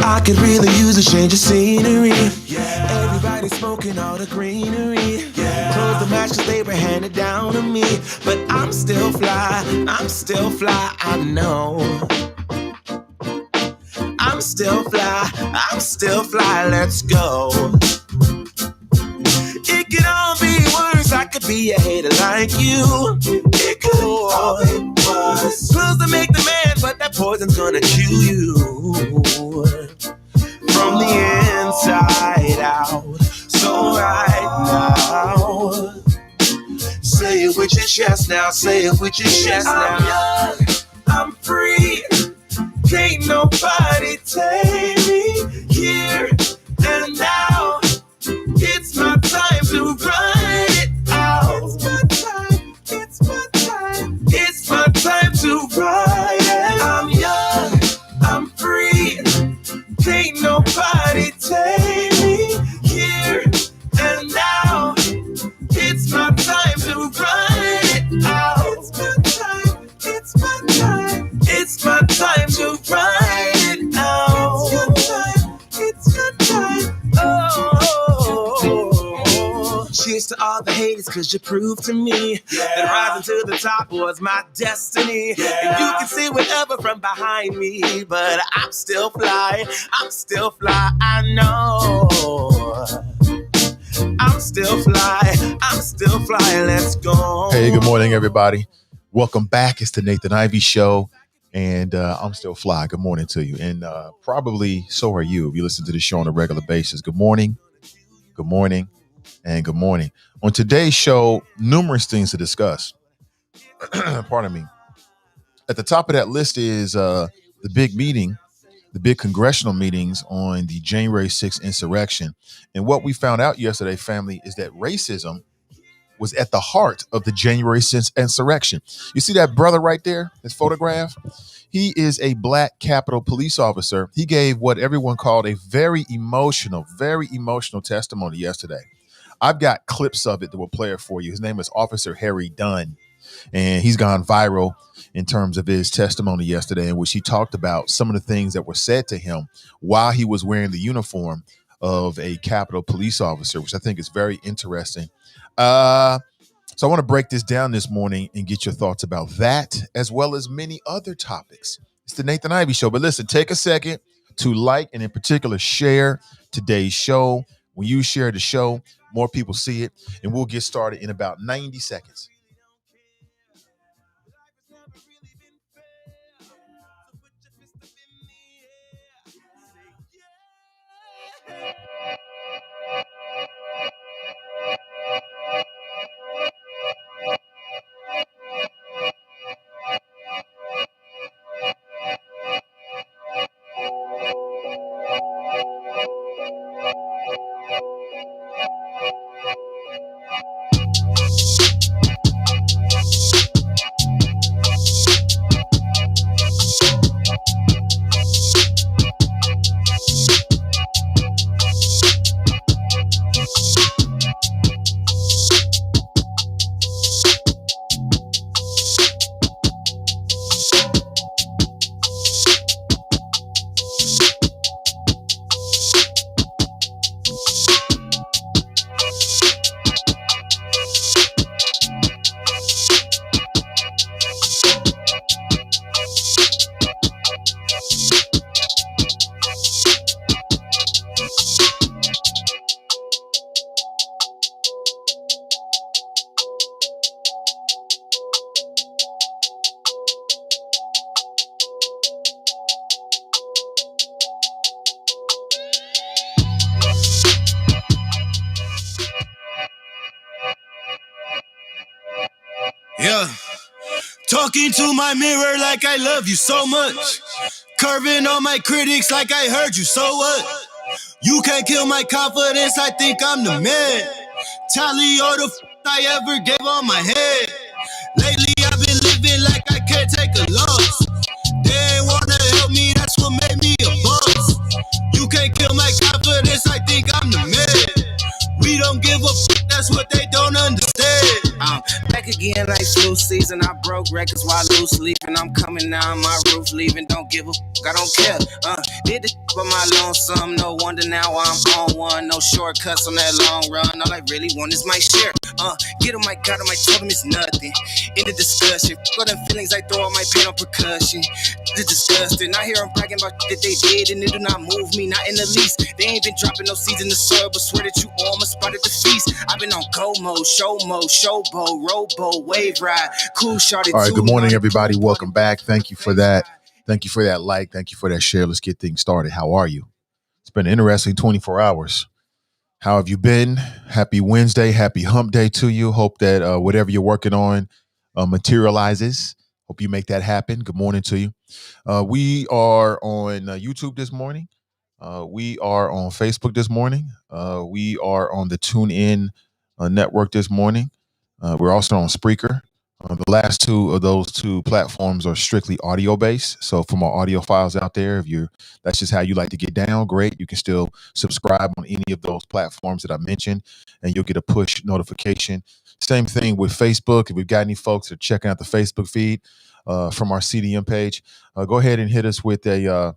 I could really use a change of scenery. Everybody smoking all the greenery. Close the match 'cause they were handed down to me. But I'm still fly, I know. I'm still fly, let's go. It could all be worse, I could be a hater like you. It could all be worse. Pills to make the man, but that poison's gonna chew you from the inside out. So right now, say it with your chest now, say it with your chest now. I'm young, I'm free, can't nobody take me here and now. It's my time to run it out. It's my time to ride it. I'm young, I'm free, can't nobody take me here and now. It's my time to run it out. It's my time to ride it out. It's your time. Oh. Cheers to all the haters, 'cause you proved to me that rising to the top was my destiny. And you can see whatever from behind me, but I'm still fly, I know. I'm still fly, let's go. Hey, good morning, everybody. Welcome back. It's the Nathan Ivey Show, and I'm still fly. Good morning to you, and probably so are you if you listen to the show on a regular basis. Good morning, and good morning. On today's show, numerous things to discuss. Pardon me. At the top of that list is the big meeting, the big congressional meetings on the January 6th insurrection. And what we found out yesterday, family, is that racism was at the heart of the January 6th insurrection. You see that brother right there, his photograph? He is a black Capitol police officer. He gave what everyone called a very emotional testimony yesterday. I've got clips of it that will play it for you. His name is Officer Harry Dunn, and he's gone viral in terms of his testimony yesterday, in which he talked about some of the things that were said to him while he was wearing the uniform of a Capitol police officer, which I think is very interesting. So I want to break this down this morning and get your thoughts about that, as well as many other topics. It's the Nathan Ivey Show. But listen, take a second to like and in particular share today's show. When you share the show, more people see it, and we'll get started in about 90 seconds. Yeah, talking to my mirror like I love you so much. Curving on my critics like I heard you, so what? You can't kill my confidence, I think I'm the man. Tally all the I ever gave on my head. Lately I've been living like I can't take a loss. They ain't wanna help me, that's what made me a boss. You can't kill my confidence, I think I'm the man. We don't give a that's what they don't understand. Back again like flu season. I broke records while loose sleeping. I'm coming down my roof, leaving. Don't give a fuck, I don't care. Did the by my lonesome. No wonder now I'm on one. No shortcuts on that long run. All I really want is my share. Get on my God, on my told him it's nothing. In the discussion, got them feelings I throw on my pain on percussion. It's disgusting. I hear them bragging about that they did, and it do not move me, not in the least. They ain't been dropping no seeds in the soil, but swear that you almost spotted the feast. I've been on go mode, showboat, rowboat, wave ride, cool shorty. All right, good morning, everybody. Welcome back. Thank you for that. Thank you for that like. Thank you for that share. Let's get things started. How are you? It's been an interesting 24 hours. How have you been? Happy Wednesday. Happy hump day to you. Hope that whatever you're working on materializes. Hope you make that happen. Good morning to you. We are on YouTube this morning. We are on Facebook this morning. We are on the TuneIn network this morning. We're also on Spreaker. The last two of those two platforms are strictly audio based. So from our audio files out there, that's just how you like to get down, great. You can still subscribe on any of those platforms that I mentioned, and you'll get a push notification. Same thing with Facebook. If we've got any folks that are checking out the Facebook feed from our CDM page, go ahead and hit us with a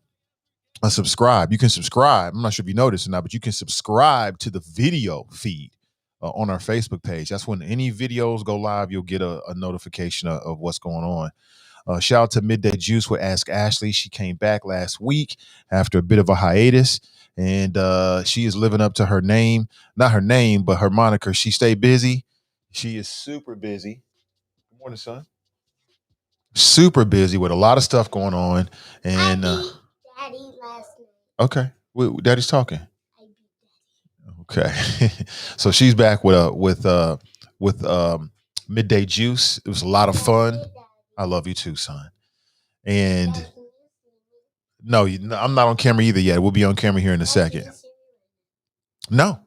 subscribe. You can subscribe. I'm not sure if you noticed or not, but you can subscribe to the video feed on our Facebook page. That's when any videos go live, you'll get a notification of what's going on. Shout out to Midday Juice with Ask Ashley. She came back last week after a bit of a hiatus, and she is living up to her name. Not her name, but her moniker. She stayed busy. She is super busy. Good morning, son. Super busy with a lot of stuff going on. And Daddy last night. Okay. Daddy's talking. Okay. So she's back with Midday Juice. It was a lot of fun. I love you too, son. And no, I'm not on camera either yet. We'll be on camera here in a second. No.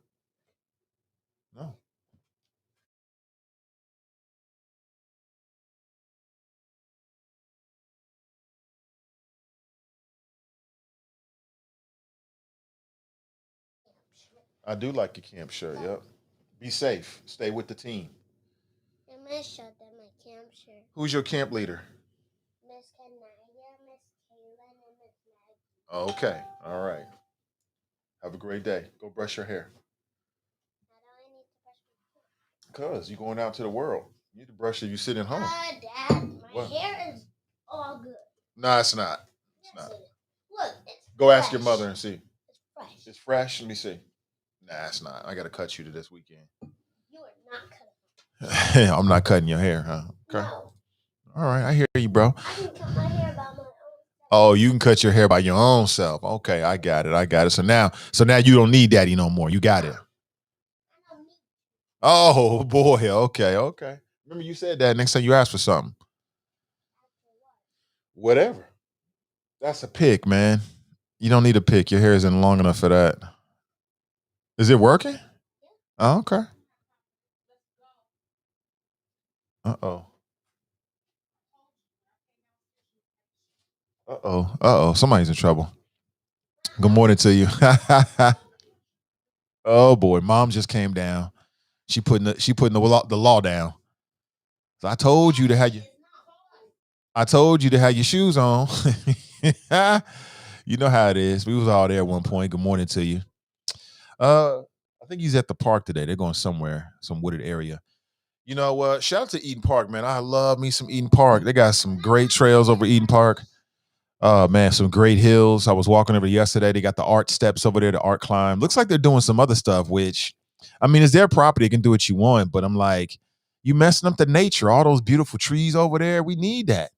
I do like your camp shirt. Yep. Be safe. Stay with the team. I'm gonna show them my camp shirt. Who's your camp leader? Miss Kanaya, Miss Taylor, and Miss Maggie. Okay. All right. Have a great day. Go brush your hair. How do I need to brush my hair? Because you're going out to the world. You need to brush it. You sit at home. Dad, my hair is all good. No, it's not. It's not. Look, it's Go fresh. ask your mother and see. It's fresh. It's fresh. Let me see. Nah, it's not. I got to cut you to this weekend. You are not cutting. I'm not cutting your hair, huh? Okay. No. All right. I hear you, bro. I can cut my hair by my own self. Oh, you can cut your hair by your own self. Okay, I got it. So now you don't need daddy no more. You got it. I don't need Oh boy. Okay. Remember you said that next time you ask for something. Whatever. That's a pick, man. You don't need a pick. Your hair isn't long enough for that. Is it working? Oh, okay. Uh-oh. Somebody's in trouble. Good morning to you. Oh boy, mom just came down. She putting the law down. So I told you to have your shoes on. You know how it is. We was all there at one point. Good morning to you. I think he's at the park today. They're going somewhere, some wooded area. You know what? Shout out to Eden Park, man. I love me some Eden Park. They got some great trails over Eden Park. Man, some great hills. I was walking over yesterday. They got the art steps over there, the art climb. Looks like they're doing some other stuff, which, I mean, it's their property. They can do what you want, but I'm like, you messing up the nature. All those beautiful trees over there. We need that.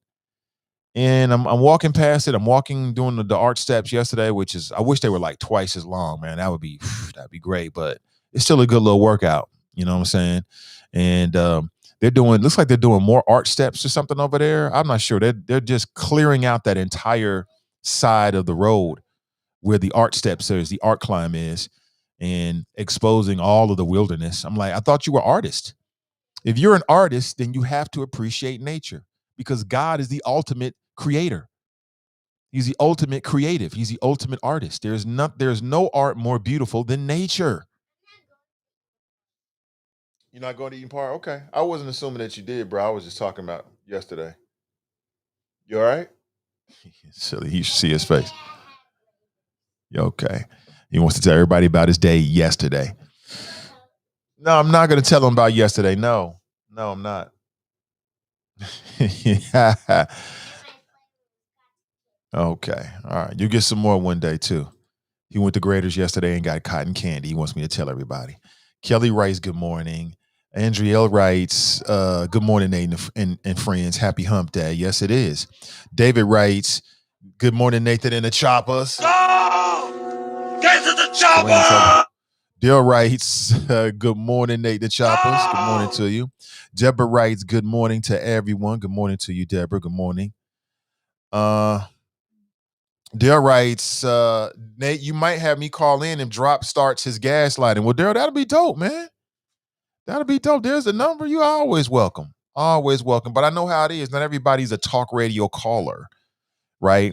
And I'm walking past it. I'm walking doing the art steps yesterday, which is, I wish they were like twice as long, man. That'd be great, but it's still a good little workout. You know what I'm saying? And looks like they're doing more art steps or something over there. I'm not sure. They're just clearing out that entire side of the road where the art steps is, the art climb is, and exposing all of the wilderness. I'm like, I thought you were artists. If you're an artist, then you have to appreciate nature because God is the ultimate creator. He's the ultimate creative. He's the ultimate artist. There's no art more beautiful than nature. You're not going to Eaton Park? Okay. I wasn't assuming that you did, bro. I was just talking about yesterday. You all right? Silly. You should see his face. Okay. He wants to tell everybody about his day yesterday. No, I'm not going to tell him about yesterday. No, I'm not. Yeah. Okay. All right. You get some more one day, too. He went to Graders yesterday and got cotton candy. He wants me to tell everybody. Kelly writes, good morning. Andrielle writes, good morning, Nathan and friends. Happy hump day. Yes, it is. David writes, good morning, Nathan and the Choppers. Go! Get to the chopper! Dale writes, good morning, Nate the Choppers. Good morning to you. Deborah writes, good morning to everyone. Good morning to you, Deborah. Good morning. Dale writes, Nate, you might have me call in if Drop starts his gaslighting. Well, Dale, that'll be dope, man. That'll be dope. There's a number. You are always welcome. Always welcome. But I know how it is. Not everybody's a talk radio caller, right?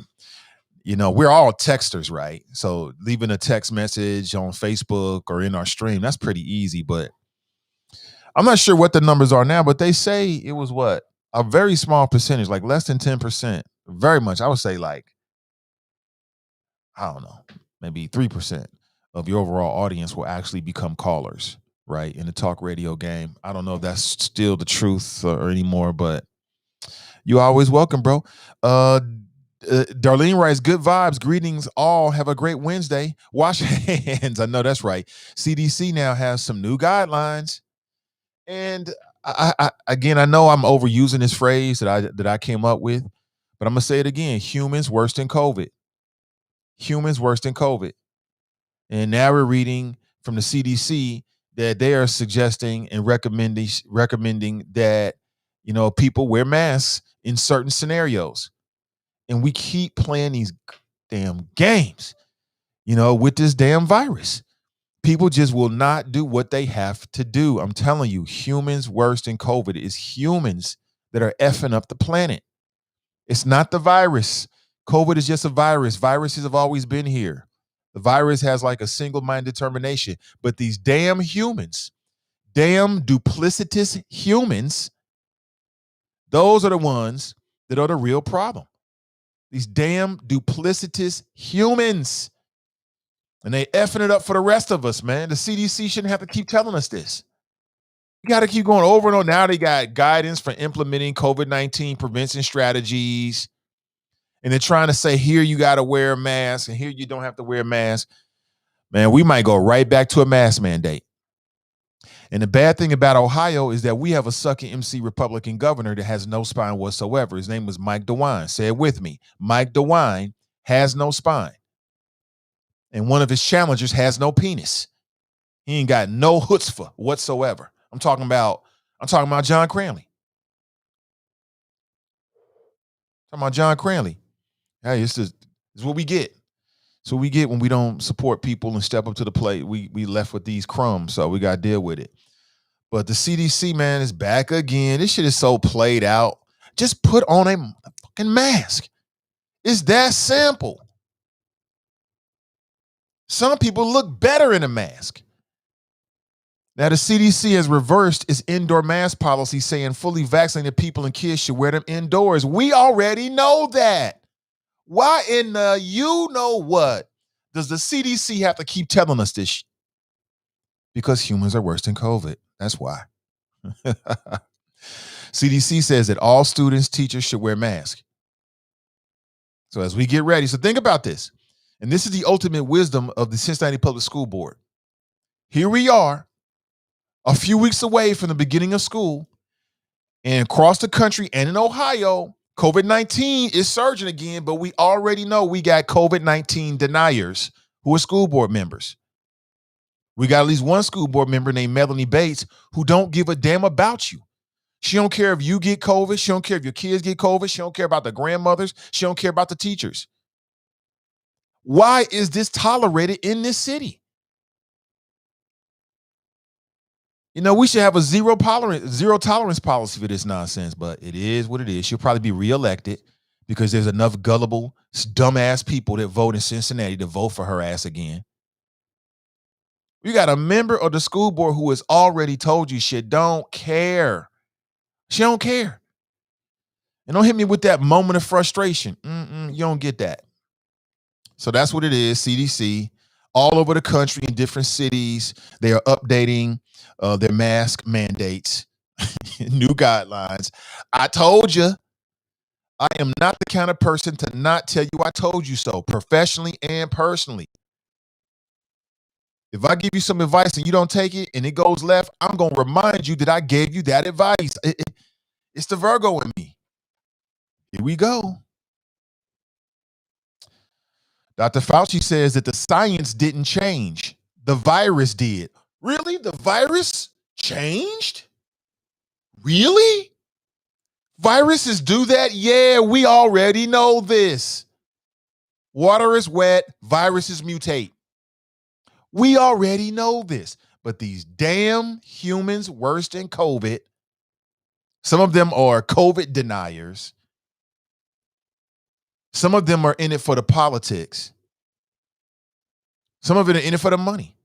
You know, we're all texters, right? So leaving a text message on Facebook or in our stream, that's pretty easy. But I'm not sure what the numbers are now, but they say it was what? A very small percentage, like less than 10%. Very much. I would say like, I don't know, maybe 3% of your overall audience will actually become callers, right? In the talk radio game. I don't know if that's still the truth or anymore, but you always welcome, bro. Darlene writes, good vibes. Greetings all. Have a great Wednesday. Wash hands. I know that's right. CDC now has some new guidelines. And I again, I know I'm overusing this phrase that I came up with, but I'm going to say it again. Humans worse than COVID. Humans worse than COVID. And now we're reading from the CDC that they are suggesting and recommending that, you know, people wear masks in certain scenarios. And we keep playing these damn games, you know, with this damn virus. People just will not do what they have to do. I'm telling you, humans worse than COVID is humans that are effing up the planet. It's not the virus. COVID is just a virus. Viruses have always been here. The virus has like a single-minded determination. But these damn humans, damn duplicitous humans, those are the ones that are the real problem. These damn duplicitous humans. And they effing it up for the rest of us, man. The CDC shouldn't have to keep telling us this. You got to keep going over and over. Now they got guidance for implementing COVID-19 prevention strategies. And they're trying to say, here you got to wear a mask and here you don't have to wear a mask. Man, we might go right back to a mask mandate. And the bad thing about Ohio is that we have a sucking MC Republican governor that has no spine whatsoever. His name was Mike DeWine. Say it with me. Mike DeWine has no spine. And one of his challengers has no penis. He ain't got no chutzpah whatsoever. I'm talking about John Cranley. I'm talking about John Cranley. Hey, it's what we get. It's what we get when we don't support people and step up to the plate. We left with these crumbs, so we got to deal with it. But the CDC, man, is back again. This shit is so played out. Just put on a fucking mask. It's that simple. Some people look better in a mask. Now, the CDC has reversed its indoor mask policy, saying fully vaccinated people and kids should wear them indoors. We already know that. Why in the you know what does the CDC have to keep telling us this? Because humans are worse than COVID. That's why. CDC says that all students, teachers should wear masks. So as we get ready, so think about this. And this is the ultimate wisdom of the Cincinnati Public School Board. Here we are, a few weeks away from the beginning of school, and across the country and in Ohio, COVID-19 is surging again, but we already know we got COVID-19 deniers who are school board members. We got at least one school board member named Melanie Bates who don't give a damn about you. She don't care if you get COVID. She don't care if your kids get COVID. She don't care about the grandmothers. She don't care about the teachers. Why is this tolerated in this city? You know, we should have a zero tolerance policy for this nonsense, but it is what it is. She'll probably be reelected because there's enough gullible, dumbass people that vote in Cincinnati to vote for her ass again. You got a member of the school board who has already told you she don't care. She don't care. And don't hit me with that moment of frustration. You don't get that. So that's what it is. CDC, all over the country in different cities, they are updating their mask mandates, new guidelines. I told you, I am not the kind of person to not tell you I told you so, professionally and personally. If I give you some advice and you don't take it and it goes left, I'm going to remind you that I gave you that advice. It's the Virgo in me. Here we go. Dr. Fauci says that the science didn't change. The virus did. Really? The virus changed? Really? Viruses do that? Yeah, we already know this. Water is wet, viruses mutate. We already know this. But these damn humans worse than COVID, some of them are COVID deniers. Some of them are in it for the politics. Some of it are in it for the money.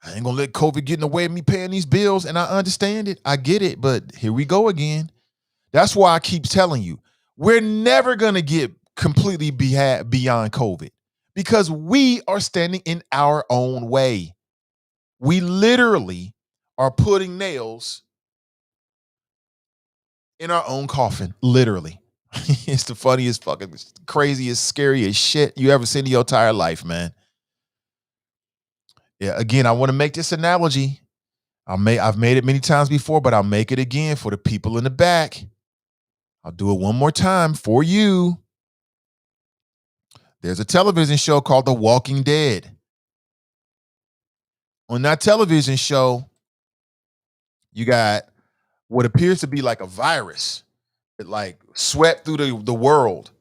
I ain't gonna let COVID get in the way of me paying these bills, and I understand it. I get it, but here we go again. That's why I keep telling you, we're never gonna get completely beyond COVID because we are standing in our own way. We literally are putting nails in our own coffin, literally. It's the funniest, fucking craziest, scariest shit you ever seen in your entire life, man. Yeah, again, I want to make this analogy. I've made it many times before, but I'll make it again for the people in the back. I'll do it one more time for you. There's a television show called The Walking Dead. On that television show, you got what appears to be like a virus. It like swept through the world.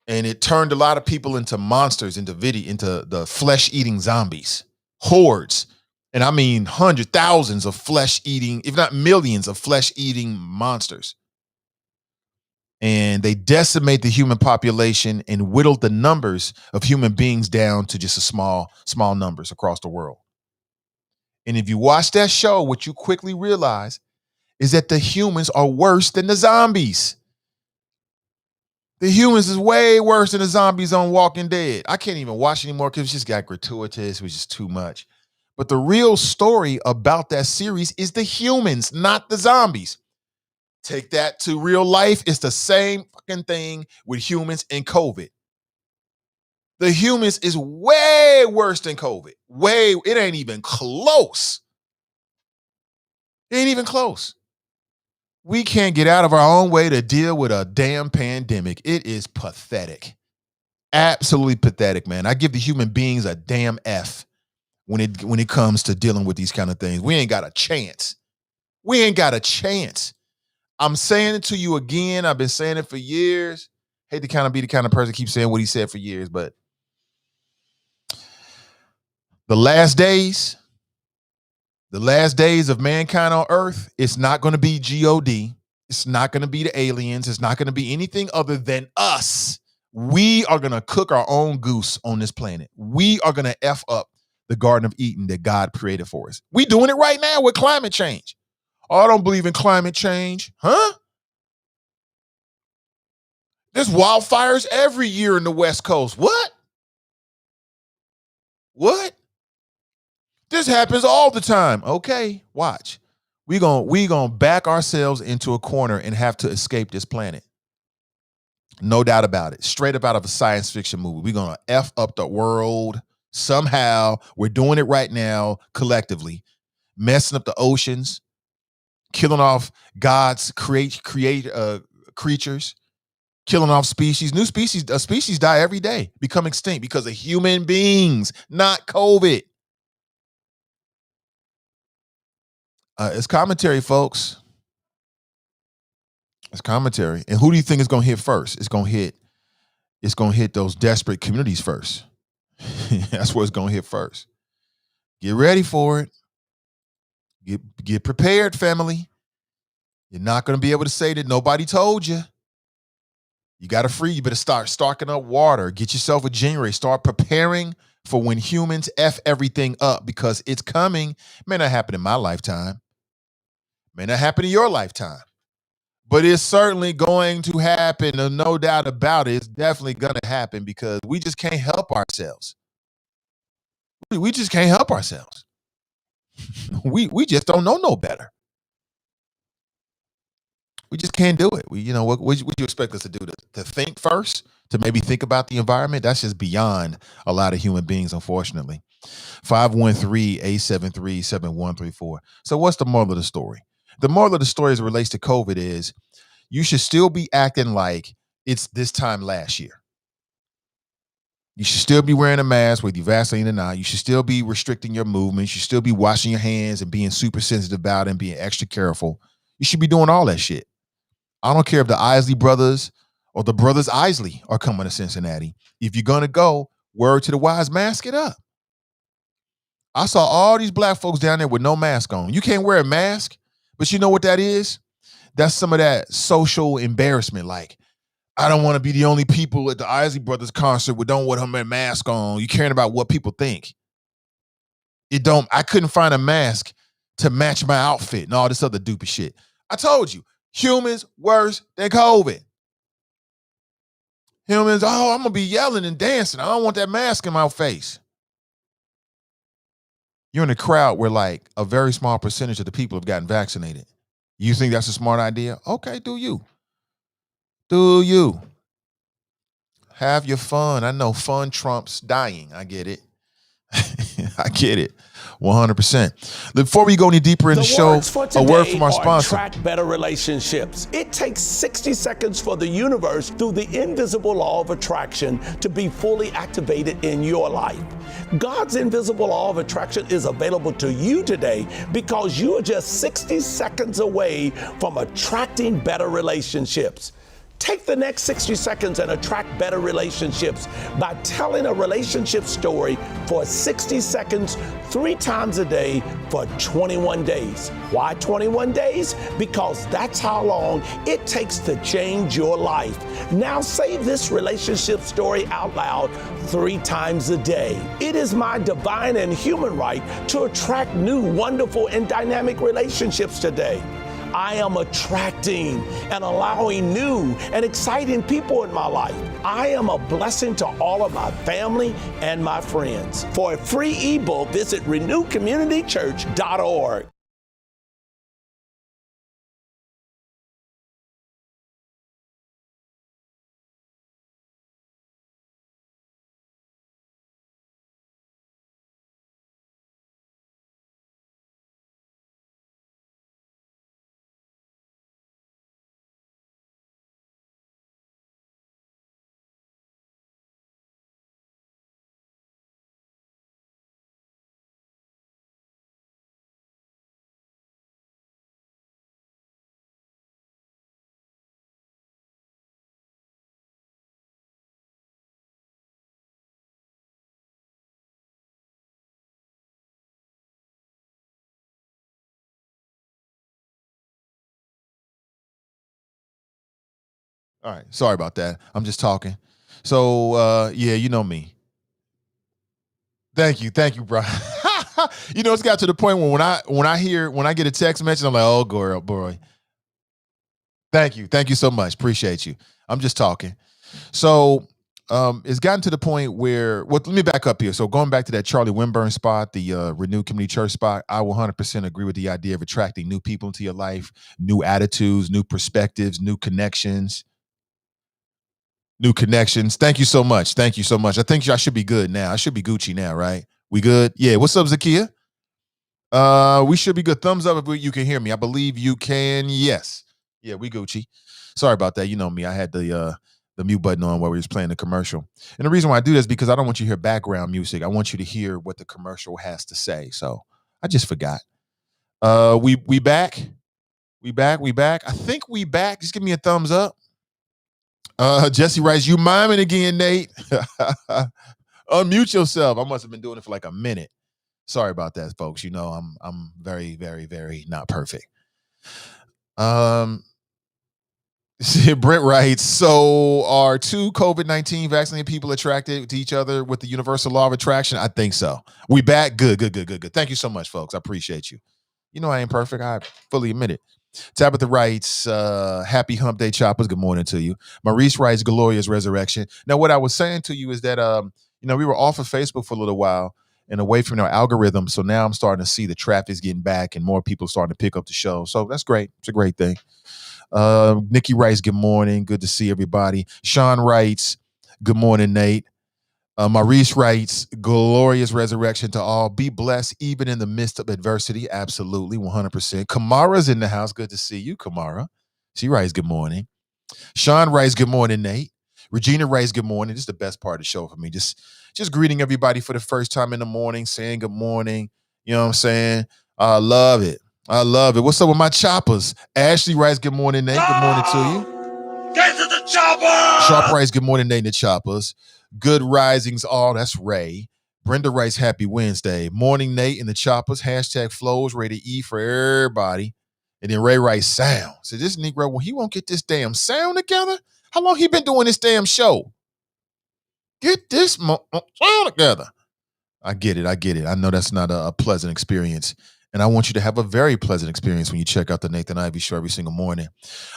And it turned a lot of people into monsters, into the flesh-eating zombies. Hordes. And I mean hundreds, thousands of flesh-eating, if not millions of flesh-eating monsters. And they decimate the human population and whittled the numbers of human beings down to just a small numbers across the world. And if you watch that show, what you quickly realize is that the humans are worse than the zombies. The humans is way worse than the zombies on Walking Dead. I can't even watch anymore because it just got gratuitous. It was just too much. But the real story about that series is the humans, not the zombies. Take that to real life. It's the same fucking thing with humans and COVID. The humans is way worse than COVID. It ain't even close. It ain't even close. We can't get out of our own way to deal with a damn pandemic. It is pathetic. Absolutely pathetic, man. I give the human beings a damn F when it comes to dealing with these kind of things. We ain't got a chance. We ain't got a chance. I'm saying it to you again. I've been saying it for years. Hate to kind of be the kind of person that keeps saying what he said for years, but the last days of mankind on earth, it's not going to be God. It's not going to be the aliens. It's not going to be anything other than us. We are going to cook our own goose on this planet. We are going to F up the Garden of Eden that God created for us. We doing it right now with climate change. Oh, I don't believe in climate change. Huh? There's wildfires every year in the West Coast. What? This happens all the time. Okay, watch. We gonna back ourselves into a corner and have to escape this planet. No doubt about it. Straight up out of a science fiction movie. We're gonna F up the world somehow. We're doing it right now collectively, messing up the oceans, killing off God's creatures, killing off species. New species die every day, become extinct because of human beings, not COVID. It's commentary, folks. It's commentary. And who do you think is going to hit first? It's going to hit those desperate communities first. That's where it's going to hit first. Get ready for it. Get prepared, family. You're not going to be able to say that nobody told you. You got to free. You better start stocking up water. Get yourself a generator. Start preparing for when humans F everything up, because it's coming. May not happen in my lifetime, may not happen in your lifetime, but it's certainly going to happen. There's no doubt about it. It's definitely going to happen because we just can't help ourselves. We just can't help ourselves. We just don't know no better. We just can't do it. What would you expect us to do? To think first? To maybe think about the environment? That's just beyond a lot of human beings, unfortunately. 513-873-7134. So what's the moral of the story? The moral of the story as it relates to COVID is you should still be acting like it's this time last year. You should still be wearing a mask, whether you're vaccinated or not. You should still be restricting your movements. You should still be washing your hands and being super sensitive about it and being extra careful. You should be doing all that shit. I don't care if the Isley brothers or the brothers Isley are coming to Cincinnati. If you're going to go, word to the wise, mask it up. I saw all these black folks down there with no mask on. You can't wear a mask, but you know what that is? That's some of that social embarrassment. Like, I don't want to be the only people at the Isley Brothers concert with don't want to have a mask on. You caring about what people think. I couldn't find a mask to match my outfit and all this other doopy shit. I told you, humans worse than COVID. Humans, I'm going to be yelling and dancing. I don't want that mask in my face. You're in a crowd where like a very small percentage of the people have gotten vaccinated. You think that's a smart idea? Okay, do you. Do you. Have your fun. I know fun trumps dying. I get it. I get it. 100%. Before we go any deeper in the show, a word from our sponsor. Attract better relationships. It takes 60 seconds for the universe, through the invisible law of attraction, to be fully activated in your life. God's invisible law of attraction is available to you today because you are just 60 seconds away from attracting better relationships. Take the next 60 seconds and attract better relationships by telling a relationship story for 60 seconds, 3 times a day for 21 days. Why 21 days? Because that's how long it takes to change your life. Now say this relationship story out loud 3 times a day. It is my divine and human right to attract new, wonderful, and dynamic relationships today. I am attracting and allowing new and exciting people in my life. I am a blessing to all of my family and my friends. For a free ebook, visit renewcommunitychurch.org. All right. Sorry about that. I'm just talking. So, yeah, you know me. Thank you, bro. It's got to the point where when I get a text message, I'm like, oh, girl, boy. Thank you so much. Appreciate you. I'm just talking. So, it's gotten to the point where, let me back up here. So going back to that Charlie Winburn spot, the Renewed Community Church spot, I will 100% agree with the idea of attracting new people into your life, new attitudes, new perspectives, new connections. Thank you so much. I think I should be good now. I should be Gucci now, right? We good? Yeah. What's up, Zakia? We should be good. Thumbs up if you can hear me. I believe you can. Yes. Yeah, we Gucci. Sorry about that. You know me. I had the mute button on while we was playing the commercial. And the reason why I do this is because I don't want you to hear background music. I want you to hear what the commercial has to say. So I just forgot. We back. We back. I think we back. Just give me a thumbs up. Jesse writes, you miming again, Nate. Unmute yourself. I must have been doing it for like a minute. Sorry about that, folks. I'm very, very, very not perfect. Brent writes, so are two COVID-19 vaccinated people attracted to each other with the universal law of attraction? I think so. We back? Good. Thank you so much, folks. I appreciate you. You know I ain't perfect. I fully admit it. Tabitha writes, happy hump day, choppers. Good morning to you. Maurice writes, glorious resurrection. Now, what I was saying to you is that, we were off of Facebook for a little while and away from our algorithm. So now I'm starting to see the traffic's getting back and more people starting to pick up the show. So that's great. It's a great thing. Nikki writes, good morning. Good to see everybody. Sean writes, good morning, Nate. Maurice writes, glorious resurrection to all. Be blessed even in the midst of adversity. Absolutely, 100%. Kamara's in the house. Good to see you, Kamara. She writes, good morning. Sean writes, good morning, Nate. Regina writes, good morning. This is the best part of the show for me. Just greeting everybody for the first time in the morning, saying good morning. You know what I'm saying? I love it. What's up with my choppers? Ashley writes, good morning, Nate. Good morning to you. Get to the chopper! Sharp writes, good morning, Nate and the choppers. Good risings all. That's Ray. Brenda writes, happy Wednesday. Morning, Nate and the choppers. Hashtag flows, ready to eat for everybody. And then Ray writes, sound. So this Negro, well, he won't get this damn sound together? How long he been doing this damn show? Get this sound together. I get it. I know that's not a pleasant experience. And I want you to have a very pleasant experience when you check out the Nathan Ivey Show every single morning.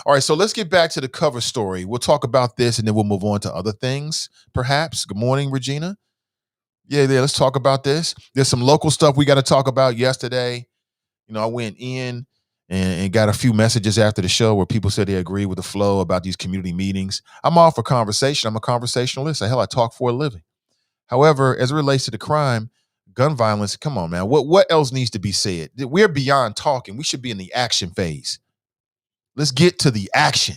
All right, so let's get back to the cover story. We'll talk about this and then we'll move on to other things, perhaps. Good morning, Regina. Yeah, let's talk about this. There's some local stuff we got to talk about. Yesterday, I went in and got a few messages after the show where people said they agree with the flow about these community meetings. I'm all for conversation. I'm a conversationalist. Hell, I talk for a living. However, as it relates to the crime, gun violence, come on, man. What else needs to be said? We're beyond talking. We should be in the action phase. Let's get to the action.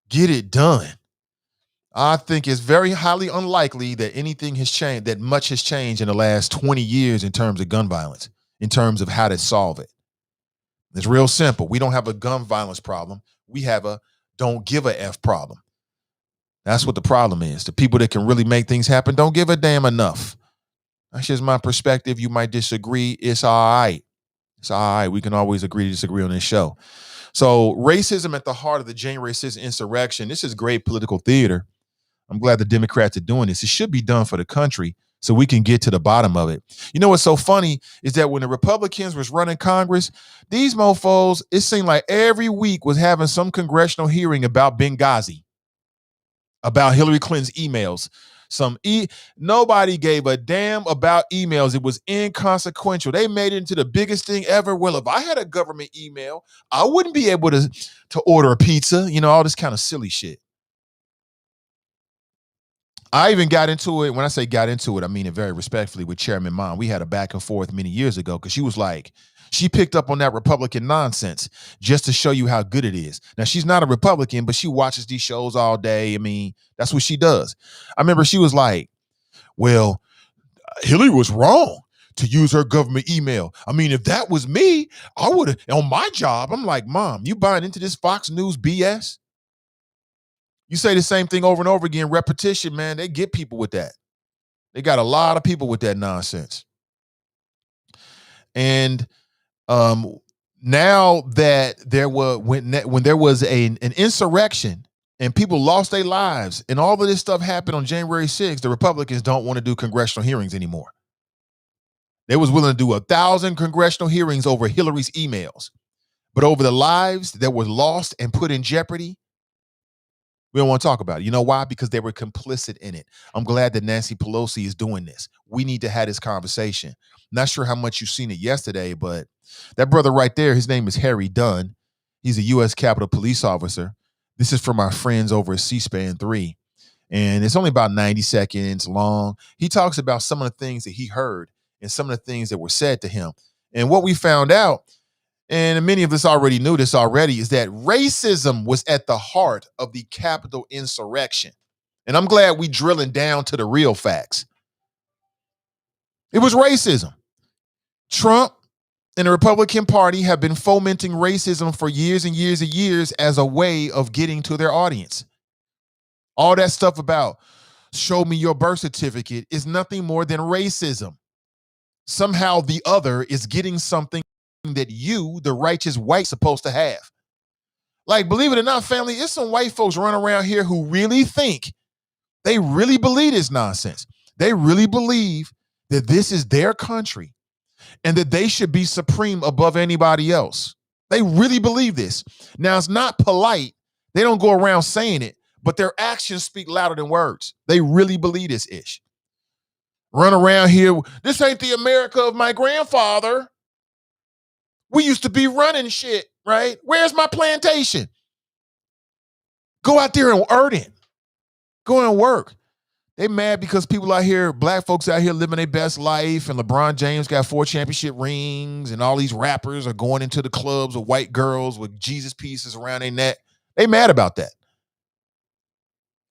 Get it done. I think it's very highly unlikely that anything has changed, that much has changed in the last 20 years in terms of gun violence, in terms of how to solve it. It's real simple. We don't have a gun violence problem. We have a don't give a F problem. That's what the problem is. The people that can really make things happen don't give a damn enough. That's just my perspective. You might disagree. It's all right. It's all right. We can always agree to disagree on this show. So racism at the heart of the January 6th insurrection. This is great political theater. I'm glad the Democrats are doing this. It should be done for the country so we can get to the bottom of it. You know what's so funny is that when the Republicans was running Congress, these mofos, it seemed like every week was having some congressional hearing about Benghazi, about Hillary Clinton's emails. Nobody gave a damn about emails. It was inconsequential. They made it into the biggest thing ever. Well, if I had a government email, I wouldn't be able to order a pizza, all this kind of silly shit. I even got into it. When I say got into it, I mean it very respectfully with Chairman Mom. We had a back and forth many years ago because she was like, she picked up on that Republican nonsense just to show you how good it is. Now, she's not a Republican, but she watches these shows all day. I mean, that's what she does. I remember she was like, well, Hillary was wrong to use her government email. I mean, if that was me, I would have, on my job. I'm like, Mom, you buying into this Fox News BS? You say the same thing over and over again, repetition, man, they get people with that. They got a lot of people with that nonsense. And now that there were, when there was an insurrection and people lost their lives and all of this stuff happened on January 6th, the Republicans don't want to do congressional hearings anymore. They was willing to do 1,000 congressional hearings over Hillary's emails. But over the lives that were lost and put in jeopardy, we don't want to talk about it. You know why? Because they were complicit in it. I'm glad that Nancy Pelosi is doing this. We need to have this conversation. Not sure how much you've seen it yesterday, but that brother right there, his name is Harry Dunn. He's a U.S. Capitol Police officer. This is from our friends over at C-SPAN 3. And it's only about 90 seconds long. He talks about some of the things that he heard and some of the things that were said to him. And what we found out, and many of us already knew this already, is that racism was at the heart of the Capitol insurrection. And I'm glad we drilling down to the real facts. It was racism. Trump and the Republican Party have been fomenting racism for years and years and years as a way of getting to their audience. All that stuff about show me your birth certificate is nothing more than racism. Somehow the other is getting something that you, the righteous white, supposed to have. Like, believe it or not, family, it's some white folks running around here who really think, they really believe this nonsense. They really believe that this is their country and that they should be supreme above anybody else. They really believe this. Now, it's not polite. They don't go around saying it, but their actions speak louder than words. They really believe this ish. Run around here, this ain't the America of my grandfather. We used to be running shit, right? Where's my plantation? Go out there and earn it. Go and work. They mad because people out here, black folks out here living their best life, and LeBron James got 4 championship rings, and all these rappers are going into the clubs with white girls with Jesus pieces around their neck. They mad about that.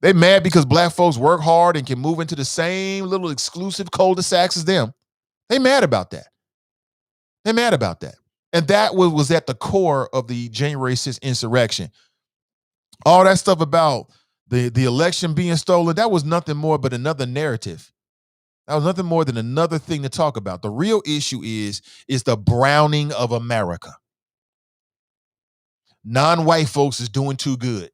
They mad because black folks work hard and can move into the same little exclusive cul-de-sacs as them. They mad about that. They mad about that. And that was at the core of the January 6th insurrection. All that stuff about the election being stolen, that was nothing more but another narrative. That was nothing more than another thing to talk about. The real issue is the browning of America. Non-white folks is doing too good.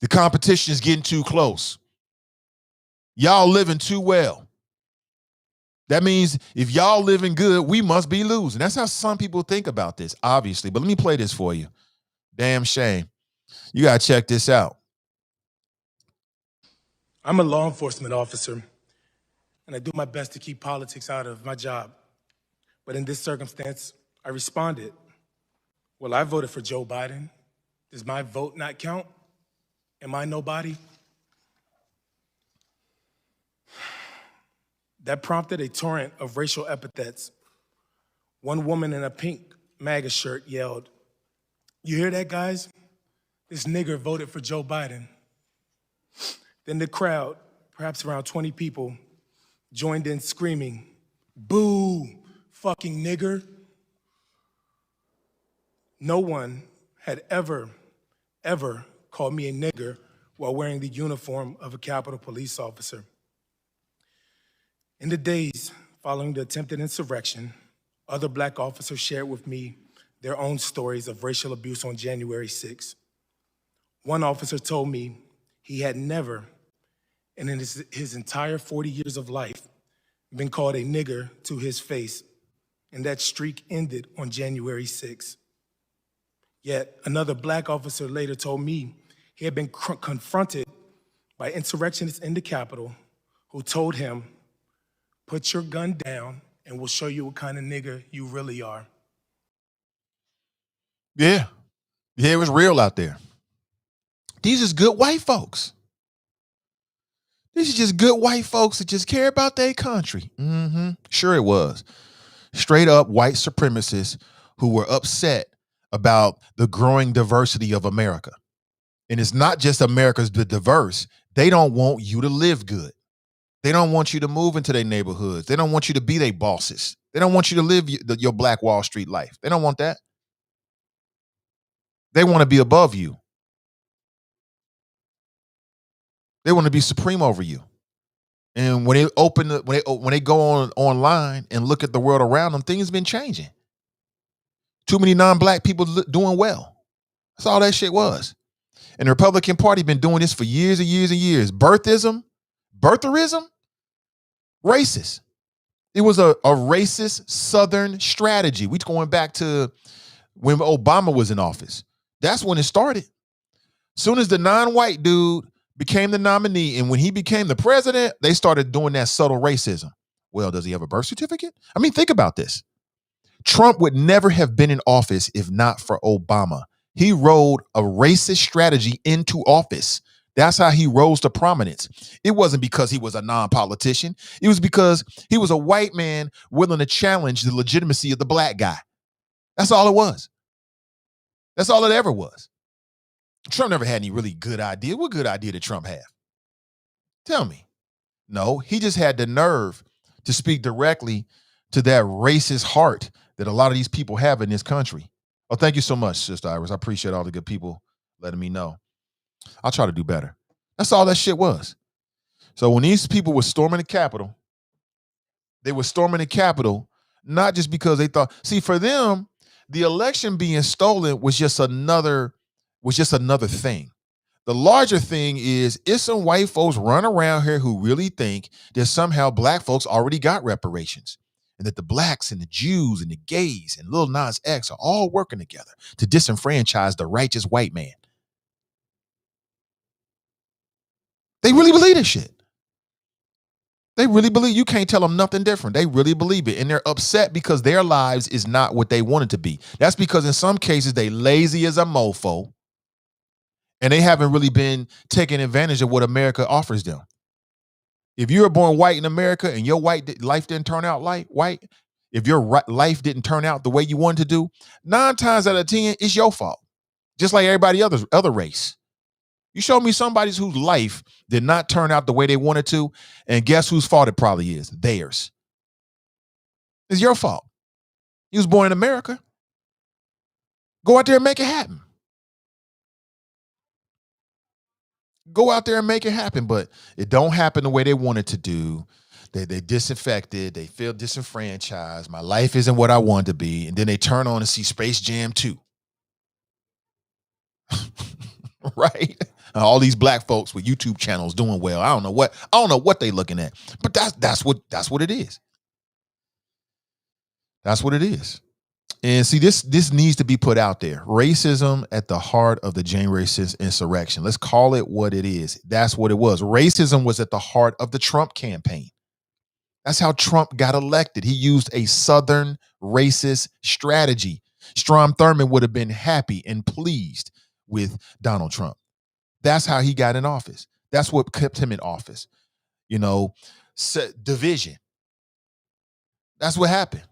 The competition is getting too close. Y'all living too well. That means if y'all living good, we must be losing. That's how some people think about this, obviously. But let me play this for you. Damn shame. You got to check this out. I'm a law enforcement officer, and I do my best to keep politics out of my job. But in this circumstance, I responded. Well, I voted for Joe Biden. Does my vote not count? Am I nobody? That prompted a torrent of racial epithets. One woman in a pink MAGA shirt yelled, "You hear that, guys? This nigger voted for Joe Biden." Then the crowd, perhaps around 20 people, joined in screaming, "Boo, fucking nigger." No one had ever called me a nigger while wearing the uniform of a Capitol Police officer. In the days following the attempted insurrection, other black officers shared with me their own stories of racial abuse on January 6th. One officer told me he had never, and in his entire 40 years of life, been called a nigger to his face, and that streak ended on January 6th. Yet another black officer later told me he had been confronted by insurrectionists in the Capitol who told him, "Put your gun down and we'll show you what kind of nigger you really are." Yeah, it was real out there. These is good white folks. These are just good white folks that just care about their country. Sure it was. Straight up white supremacists who were upset about the growing diversity of America. And it's not just America's diverse. They don't want you to live good. They don't want you to move into their neighborhoods. They don't want you to be their bosses. They don't want you to live your Black Wall Street life. They don't want that. They want to be above you. They want to be supreme over you. And when they go online and look at the world around them, things have been changing. Too many non-black people doing well. That's all that shit was. And the Republican Party been doing this for years and years and years. Birtherism, racist. It was a racist Southern strategy. We going back to when Obama was in office. That's when it started. Soon as the non-white dude became the nominee, and when he became the president, they started doing that subtle racism. Well, does he have a birth certificate? I mean, think about this. Trump would never have been in office if not for Obama. He rode a racist strategy into office. That's how he rose to prominence. It wasn't because he was a non-politician. It was because he was a white man willing to challenge the legitimacy of the black guy. That's all it was. That's all it ever was. Trump never had any really good idea. What good idea did Trump have? Tell me. No, he just had the nerve to speak directly to that racist heart that a lot of these people have in this country. Oh, thank you so much, Sister Iris. I appreciate all the good people letting me know. I'll try to do better. That's all that shit was. So when these people were storming the Capitol, they were storming the Capitol not just because they thought, see, for them, The election being stolen was just another thing. The larger thing is it's some white folks run around here who really think that somehow black folks already got reparations and that the blacks and the Jews and the gays and Lil Nas X are all working together to disenfranchise the righteous white man. They really believe this shit. They really believe. You can't tell them nothing different. They really believe it. And they're upset because their lives is not what they want it to be. That's because in some cases they lazy as a mofo. And they haven't really been taking advantage of what America offers them. If you were born white in America and your life didn't turn out white, if your life didn't turn out the way you wanted to do, 9 times out of 10, it's your fault. Just like everybody other race. You show me somebody whose life did not turn out the way they wanted to, and guess whose fault it probably is? Theirs. It's your fault. You was born in America. Go out there and make it happen. Go out there and make it happen, but it don't happen the way they want it to do. They disaffected. They feel disenfranchised. My life isn't what I want to be. And then they turn on and see Space Jam 2. Right? All these black folks with YouTube channels doing well. I don't know what they looking at, but that's what it is. That's what it is. And see, this needs to be put out there. Racism at the heart of the January 6th insurrection. Let's call it what it is. That's what it was. Racism was at the heart of the Trump campaign. That's how Trump got elected. He used a Southern racist strategy. Strom Thurmond would have been happy and pleased with Donald Trump. That's how he got in office. That's what kept him in office. Division. That's what happened.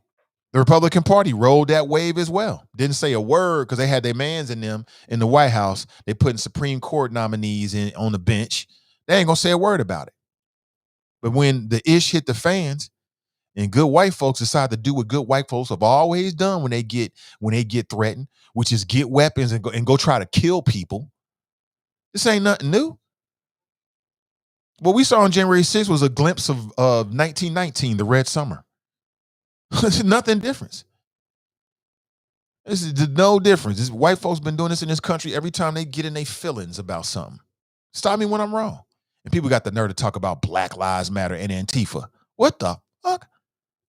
The Republican Party rode that wave as well. Didn't say a word because they had their mans in them in the White House. They putting Supreme Court nominees on the bench. They ain't gonna say a word about it. But when the ish hit the fans and good white folks decide to do what good white folks have always done when they get threatened, which is get weapons and go try to kill people. This ain't nothing new. What we saw on January 6th was a glimpse of 1919, the Red Summer. There's nothing different. This is no difference. White folks been doing this in this country every time they get in their feelings about something. Stop me when I'm wrong. And people got the nerve to talk about Black Lives Matter and Antifa. What the fuck?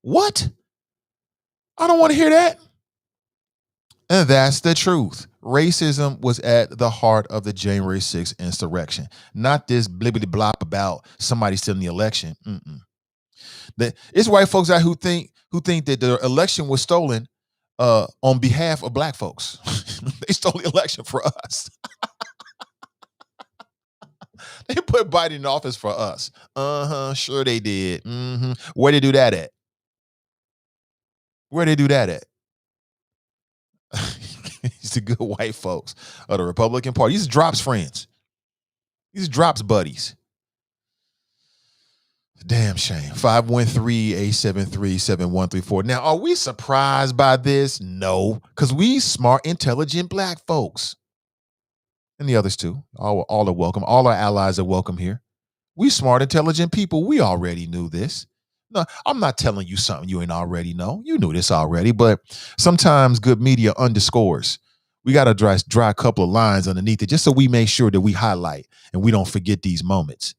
What? I don't want to hear that. And that's the truth. Racism was at the heart of the January 6th insurrection. Not this blibbity blop about somebody stealing the election. It's white folks out who think that the election was stolen on behalf of black folks. They stole the election for us. They put Biden in office for us. Sure they did. Where they do that at? It's the good white folks of the Republican Party. These are Drop's friends. These are Drop's buddies. Damn shame. 513-873-7134. Now, are we surprised by this? No, because we smart, intelligent black folks. And the others too. All are welcome. All our allies are welcome here. We smart, intelligent people. We already knew this. No, I'm not telling you something you ain't already know. You knew this already, but sometimes good media underscores. We got to dry a couple of lines underneath it just so we make sure that we highlight and we don't forget these moments.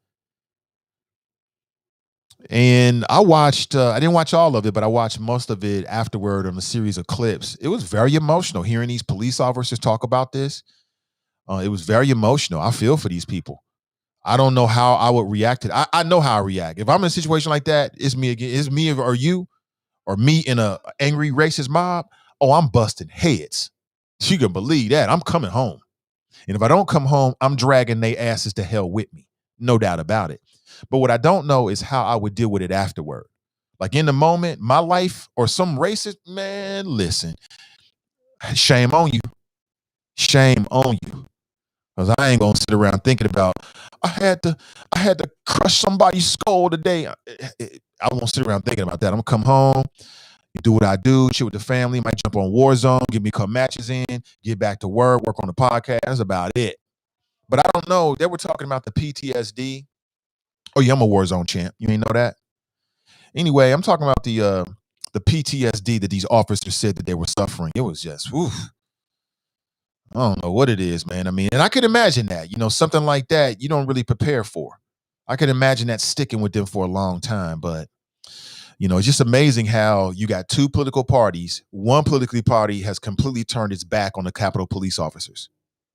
And I watched, I didn't watch all of it, but I watched most of it afterward on a series of clips. It was very emotional hearing these police officers talk about this. It was very emotional. I feel for these people. I don't know how I would react to it. I know how I react. If I'm in a situation like that, it's me again. It's me or you or me in a angry racist mob. Oh, I'm busting heads. You can believe that. I'm coming home. And if I don't come home, I'm dragging they asses to hell with me. No doubt about it. But what I don't know is how I would deal with it afterward. Like in the moment, my life or some racist, man, listen, shame on you. Shame on you. Because I ain't going to sit around thinking about, I had to crush somebody's skull today. I won't sit around thinking about that. I'm going to come home, do what I do, chill with the family, might jump on Warzone, give me a couple matches in, get back to work on the podcast. That's about it. But I don't know. They were talking about the PTSD. Oh, yeah, I'm a Warzone champ. You ain't know that? Anyway, I'm talking about the the PTSD that these officers said that they were suffering. It was just, whew, I don't know what it is, man. I mean, and I could imagine that, something like that you don't really prepare for. I could imagine that sticking with them for a long time, but it's just amazing how you got two political parties. One political party has completely turned its back on the Capitol Police officers.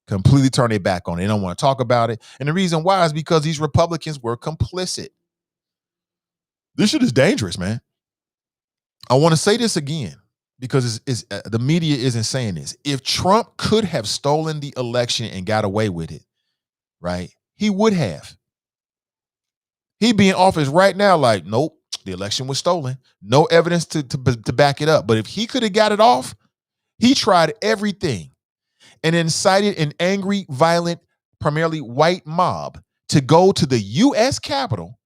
Completely turned their back on it. They don't want to talk about it. And the reason why is because these Republicans were complicit. This shit is dangerous, man. I want to say this again because the media isn't saying this. If Trump could have stolen the election and got away with it, right, he would have. He'd be in office right now like, nope, the election was stolen. No evidence to back it up. But if he could have got it off, he tried everything and incited an angry, violent, primarily white mob to go to the U.S. Capitol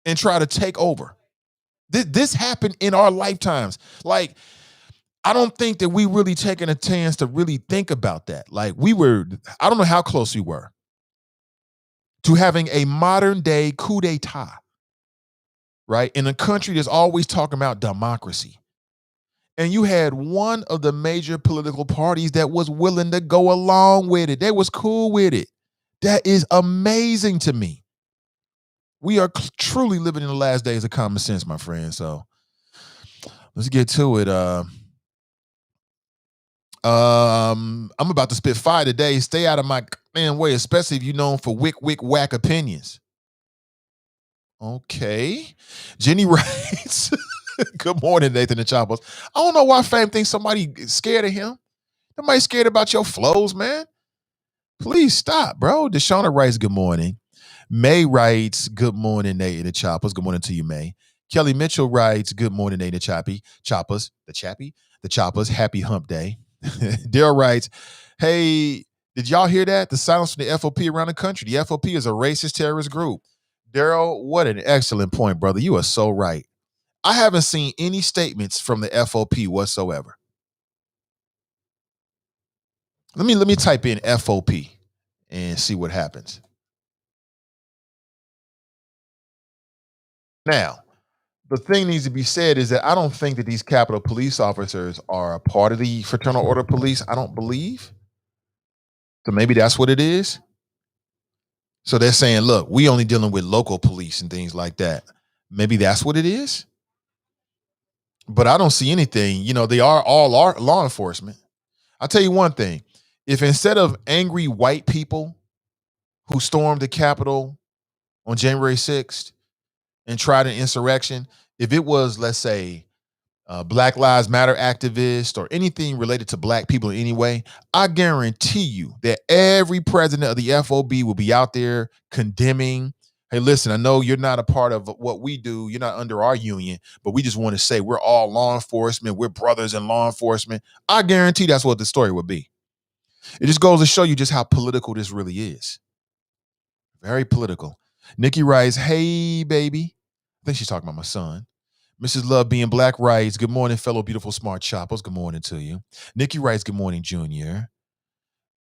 and try to take over. This happened in our lifetimes. Like, I don't think that we really taken a chance to really think about that. Like, I don't know how close we were to having a modern day coup d'etat, right? In a country that's always talking about democracy. And you had one of the major political parties that was willing to go along with it. They was cool with it. That is amazing to me. We are truly living in the last days of common sense, my friend. So let's get to it. I'm about to spit fire today. Stay out of my way, especially if you're known for whack opinions. Okay. Jenny writes, good morning, Nathan and Choppers. I don't know why fame thinks somebody scared of him. Somebody scared about your flows, man. Please stop, bro. Deshauna writes, good morning. May writes, good morning, Nate and the Choppers. Good morning to you, May. Kelly Mitchell writes, good morning, Nate and the Choppers. The Choppers. Happy hump day. Daryl writes, hey, did y'all hear that? The silence from the FOP around the country. The FOP is a racist terrorist group. Daryl, what an excellent point, brother. You are so right. I haven't seen any statements from the FOP whatsoever. Let me type in FOP and see what happens. Now, the thing needs to be said is that I don't think that these Capitol Police officers are a part of the Fraternal Order Police. I don't believe. So maybe that's what it is. So they're saying, look, we only dealing with local police and things like that. Maybe that's what it is. But I don't see anything. They are all law enforcement. I'll tell you one thing. If instead of angry white people who stormed the Capitol on January 6th and tried an insurrection, if it was, let's say, Black Lives Matter activists or anything related to black people in any way, I guarantee you that every president of the FOB will be out there condemning, hey, listen, I know you're not a part of what we do. You're not under our union, but we just want to say we're all law enforcement. We're brothers in law enforcement. I guarantee that's what the story would be. It just goes to show you just how political this really is. Very political. Nikki writes, hey, baby. I think she's talking about my son. Mrs. Love Being Black writes, good morning, fellow beautiful smart choppers. Good morning to you. Nikki writes, good morning, Junior.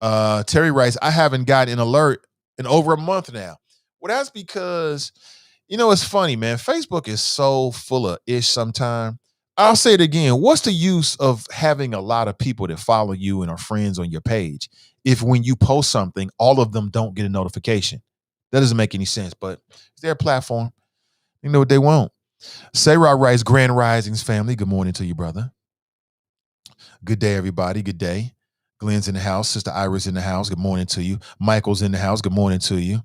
Terry writes, I haven't gotten an alert in over a month now. Well, that's because, it's funny, man. Facebook is so full of ish sometimes. I'll say it again. What's the use of having a lot of people that follow you and are friends on your page if when you post something, all of them don't get a notification? That doesn't make any sense, but it's their platform. You know what they want. Sarah writes, Grand Risings family. Good morning to you, brother. Good day, everybody. Good day. Glenn's in the house. Sister Iris in the house. Good morning to you. Michael's in the house. Good morning to you.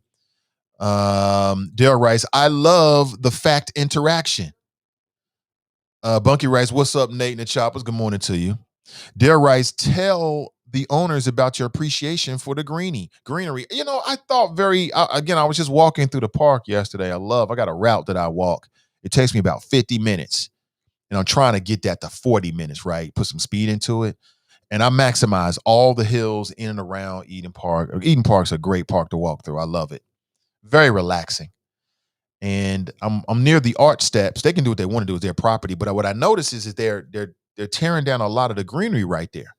Daryl writes, I love the fact interaction. Bunky writes, what's up, Nate and the Choppers? Good morning to you. Daryl writes, tell the owners about your appreciation for the greenery. I thought I was just walking through the park yesterday. I got a route that I walk. It takes me about 50 minutes. And I'm trying to get that to 40 minutes, right? Put some speed into it. And I maximize all the hills in and around Eden Park. Eden Park's a great park to walk through. I love it. Very relaxing. And I'm near the art steps. They can do what they want to do with their property. But what I notice is they're tearing down a lot of the greenery right there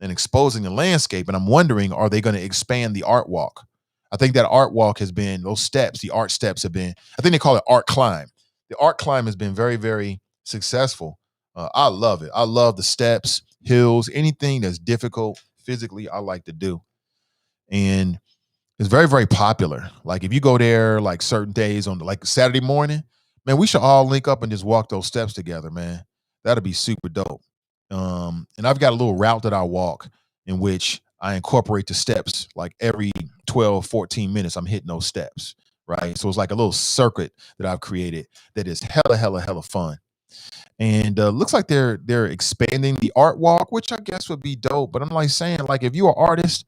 and exposing the landscape. And I'm wondering, are they going to expand the art walk? I think that art walk the art steps have been, I think they call it art climb. The art climb has been very, very successful. I love it. I love the steps, hills, anything that's difficult physically, I like to do. And it's very, very popular. Like if you go there like certain days on like Saturday morning, man, we should all link up and just walk those steps together, man. That'd be super dope. And I've got a little route that I walk in which I incorporate the steps like every 12, 14 minutes, I'm hitting those steps, right? So it's like a little circuit that I've created that is hella fun. And looks like they're expanding the art walk, which I guess would be dope. But I'm like saying, like, if you're an artist,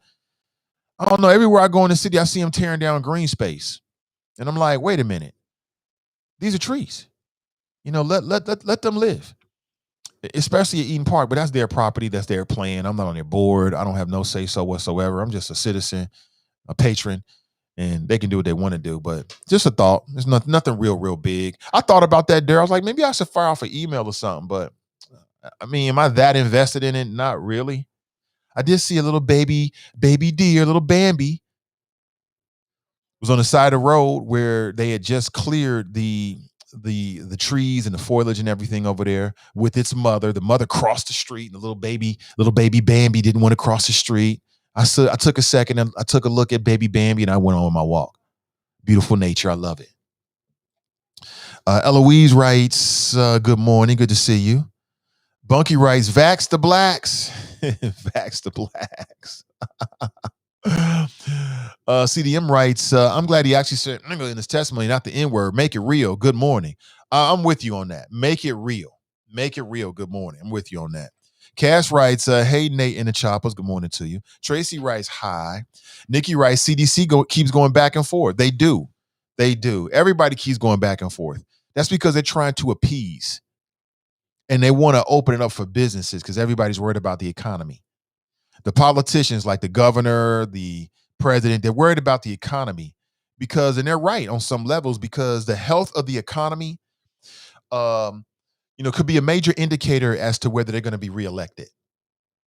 I don't know, everywhere I go in the city, I see them tearing down green space. And I'm like, wait a minute. These are trees. You know, let them live. Especially at Eden Park, but that's their property, that's their plan. I'm not on their board. I don't have no say-so whatsoever. I'm just a citizen, a patron, and they can do what they want to do. But just a thought. There's nothing real big. I thought about that there. I was like, maybe I should fire off an email or something. But I mean, am I that invested in it? Not really. I did see a little baby deer, little Bambi, was on the side of the road where they had just cleared the trees and the foliage and everything over there with its mother. The mother crossed the street, and the little baby Bambi didn't want to cross the street. I took a second and I took a look at baby Bambi, and I went on my walk. Beautiful nature. I love it. Eloise writes, good morning. Good to see you. Bunky writes, vax the blacks. Vax the blacks. CDM writes, I'm glad he actually said in his testimony, not the N-word. Make it real. Good morning. I'm with you on that. Make it real. Make it real. Good morning. I'm with you on that. Cass writes, hey, Nate and the Choppers. Good morning to you. Tracy writes, hi. Nikki writes, CDC keeps going back and forth. They do. Everybody keeps going back and forth. That's because they're trying to appease. And they want to open it up for businesses because everybody's worried about the economy. The politicians like the governor, the president, they're worried about the economy because, and they're right on some levels, because the health of the economy, could be a major indicator as to whether they're going to be reelected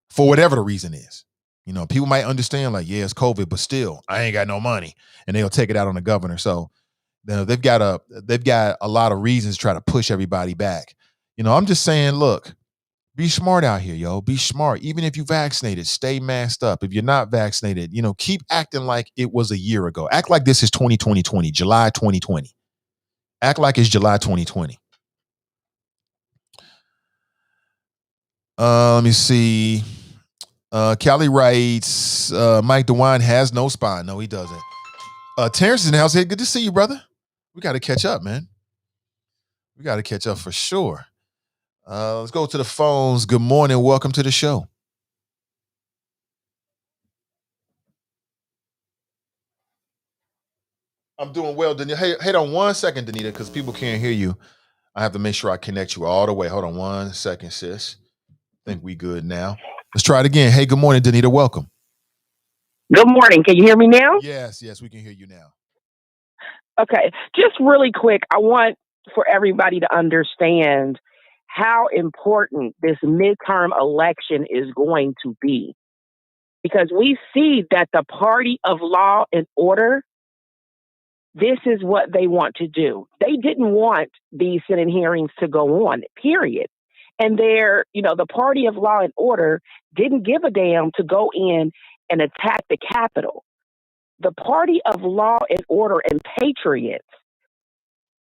for whatever the reason is. You know, people might understand like, yeah, it's COVID, but still, I ain't got no money, and they'll take it out on the governor. So, they've got a lot of reasons to try to push everybody back. I'm just saying, look. Be smart out here, yo. Be smart. Even if you vaccinated, stay masked up. If you're not vaccinated, keep acting like it was a year ago. Act like this is 2020, July 2020. Act like it's July 2020. Let me see. Callie writes, Mike DeWine has no spine. No, he doesn't. Terrence is in the house here. Good to see you, brother. We got to catch up, man. We got to catch up for sure. Let's go to the phones. Good morning. Welcome to the show. I'm doing well, Danita. Hey, hold on 1 second, Danita, because people can't hear you. I have to make sure I connect you all the way. Hold on 1 second, sis. I think we good now. Let's try it again. Hey, good morning, Danita. Welcome. Good morning. Can you hear me now? Yes, we can hear you now. Okay. Just really quick, I want for everybody to understand how important this midterm election is going to be. Because we see that the party of law and order, this is what they want to do. They didn't want these Senate hearings to go on, period. And the party of law and order didn't give a damn to go in and attack the Capitol. The party of law and order and patriots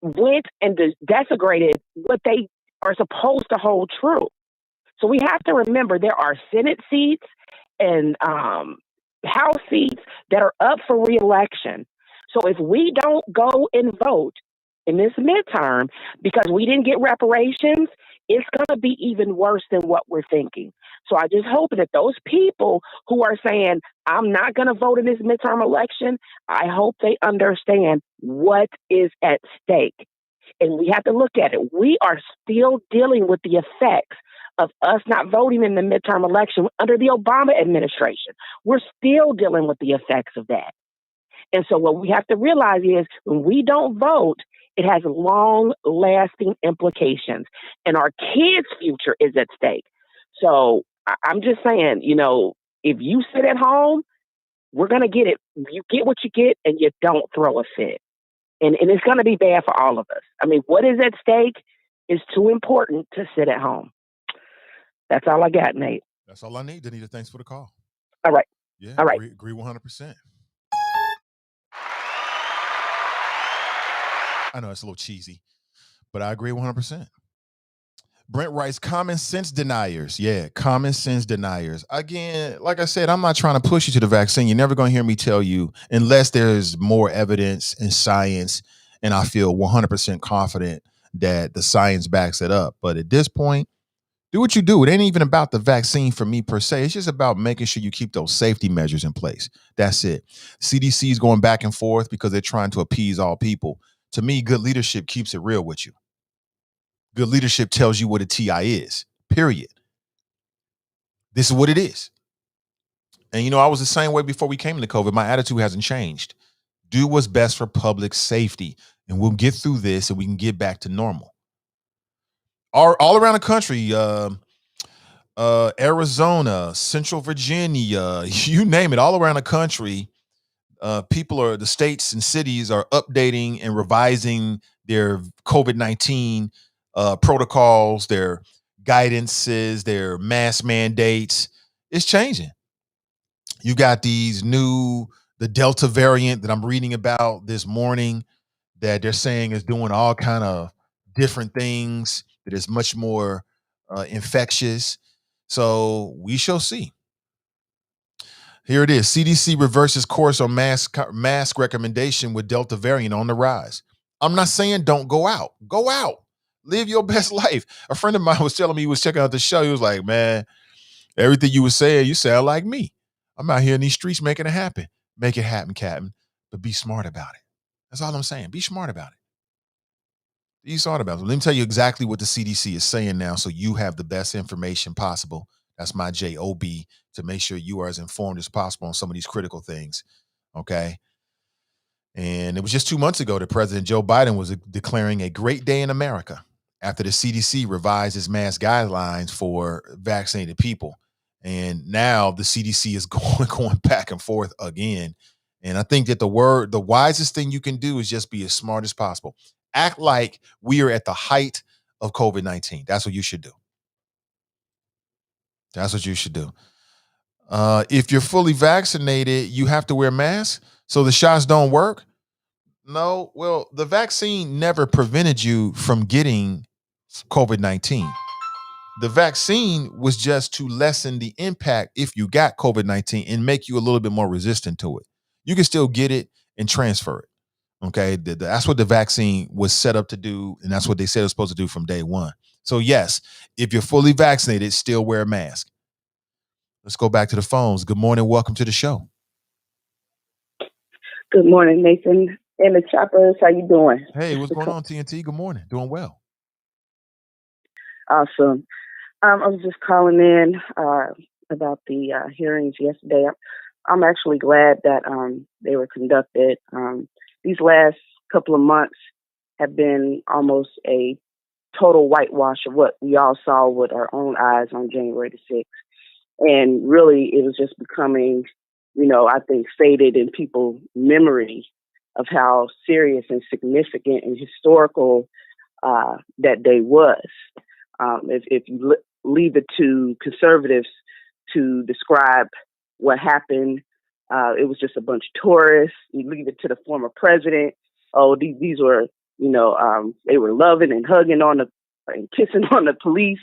went and desecrated what they are supposed to hold true. So we have to remember there are Senate seats and House seats that are up for re-election. So if we don't go and vote in this midterm because we didn't get reparations, it's going to be even worse than what we're thinking. So I just hope that those people who are saying, I'm not going to vote in this midterm election, I hope they understand what is at stake. And we have to look at it. We are still dealing with the effects of us not voting in the midterm election under the Obama administration. We're still dealing with the effects of that. And so what we have to realize is when we don't vote, it has long-lasting implications. And our kids' future is at stake. So I'm just saying, if you sit at home, we're going to get it. You get what you get and you don't throw a fit. And it's going to be bad for all of us. I mean, what is at stake is too important to sit at home. That's all I got, Nate. That's all I need, Danita. Thanks for the call. All right. Yeah, All right. agree 100%. I know it's a little cheesy, but I agree 100%. Brent writes, common sense deniers. Yeah, common sense deniers. Again, like I said, I'm not trying to push you to the vaccine. You're never going to hear me tell you, unless there's more evidence and science, and I feel 100% confident that the science backs it up. But at this point, do what you do. It ain't even about the vaccine for me per se. It's just about making sure you keep those safety measures in place. That's it. CDC is going back and forth because they're trying to appease all people. To me, good leadership keeps it real with you. Good leadership tells you what a TI is, period. This is what it is. And, I was the same way before we came into COVID. My attitude hasn't changed. Do what's best for public safety, and we'll get through this and we can get back to normal. All around the country, Arizona, Central Virginia, you name it, all around the country, the states and cities are updating and revising their COVID-19 protocols, their guidances, their mask mandates. It's changing. You got the Delta variant that I'm reading about this morning that they're saying is doing all kind of different things, that is much more infectious. So we shall see. Here it is. CDC reverses course on mask recommendation with Delta variant on the rise. I'm not saying don't go out. Go out. Live your best life. A friend of mine was telling me he was checking out the show. He was like, man, everything you were saying, you sound like me. I'm out here in these streets making it happen. Make it happen, Captain. But be smart about it. That's all I'm saying. Be smart about it. Be smart about it. Let me tell you exactly what the CDC is saying now so you have the best information possible. That's my JOB, to make sure you are as informed as possible on some of these critical things. Okay. And it was just 2 months ago that President Joe Biden was declaring a great day in America after the CDC revised its mask guidelines for vaccinated people. And now the CDC is going back and forth again. And I think that the wisest thing you can do is just be as smart as possible. Act like we are at the height of COVID-19. That's what you should do. That's what you should do. If you're fully vaccinated, you have to wear masks. So the shots don't work. No, well, the vaccine never prevented you from getting COVID-19. The vaccine was just to lessen the impact if you got COVID-19 and make you a little bit more resistant to it. You can still get it and transfer it. Okay, that's what the vaccine was set up to do, and that's what they said it was supposed to do from day one. So yes, if you're fully vaccinated, still wear a mask. Let's go back to the phones. Good morning. Welcome to the show. Good morning, Nathan and the Choppers. How you doing? Hey, what's going on, TNT? Good morning. Doing well. Awesome. I was just calling in about the hearings yesterday. I'm actually glad that they were conducted. These last couple of months have been almost a total whitewash of what we all saw with our own eyes on January the 6th. And really, it was just becoming, I think, faded in people's memory of how serious and significant and historical that day was. If you leave it to conservatives to describe what happened, it was just a bunch of tourists. You leave it to the former president. Oh, these were, they were loving and hugging and kissing on the police.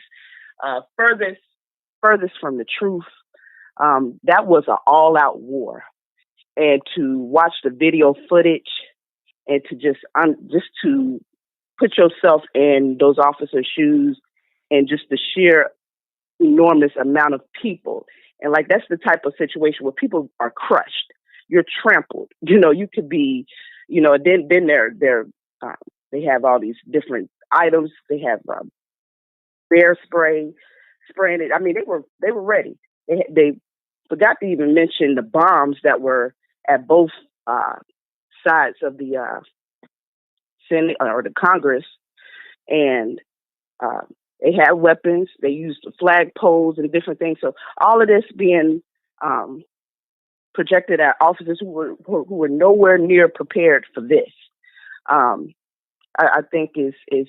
Furthest from the truth. That was an all-out war. And to watch the video footage and to just to put yourself in those officers' shoes and just the sheer enormous amount of people. And that's the type of situation where people are crushed. You're trampled. You could be, then they have all these different items. They have bear spray, spraying it. I mean, they were ready. They forgot to even mention the bombs that were at both sides of the Senate or the Congress, and they had weapons. They used flag poles and different things. So all of this being projected at officers who were nowhere near prepared for this, I think is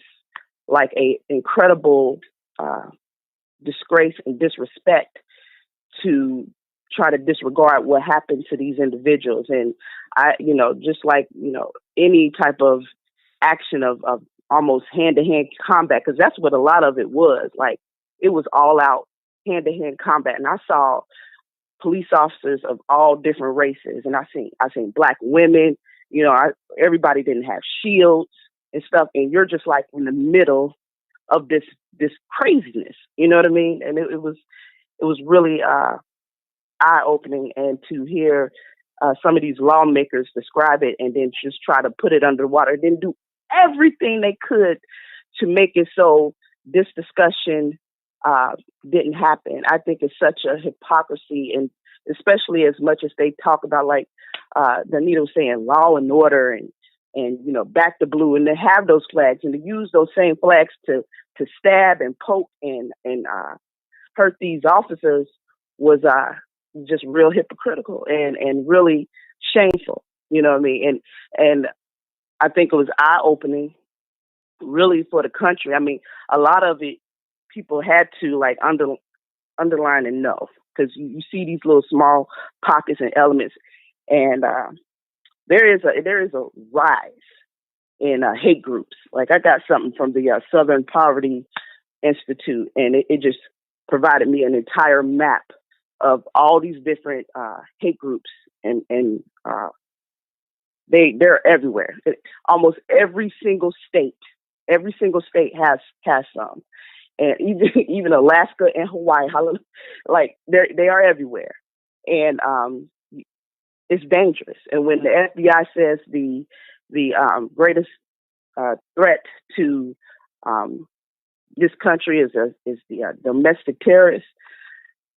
like a incredible disgrace and disrespect to try to disregard what happened to these individuals. And just like, any type of action of almost hand-to-hand combat, because that's what a lot of it was. Like, it was all out hand-to-hand combat. And I saw police officers of all different races, and I seen Black women. Everybody didn't have shields and stuff, and you're just like in the middle of this craziness. You know what I mean? And it was really eye-opening, and to hear some of these lawmakers describe it and then just try to put it under water, then do everything they could to make it so this discussion didn't happen. I think it's such a hypocrisy, and especially as much as they talk about, like Danita was saying, law and order and back the blue, and to have those flags and to use those same flags to stab and poke and hurt these officers was just real hypocritical and really shameful. You know what I mean? And I think it was eye-opening really for the country. I mean, a lot of it people had to like underline and know, because you see these little small pockets and elements, and there is a rise in hate groups. Like, I got something from the Southern Poverty Institute, and it just provided me an entire map of all these different hate groups, and they're everywhere. Almost every single state has some, and even Alaska and Hawaii, like they are everywhere, and it's dangerous. And when the FBI says the greatest threat to this country is the domestic terrorists,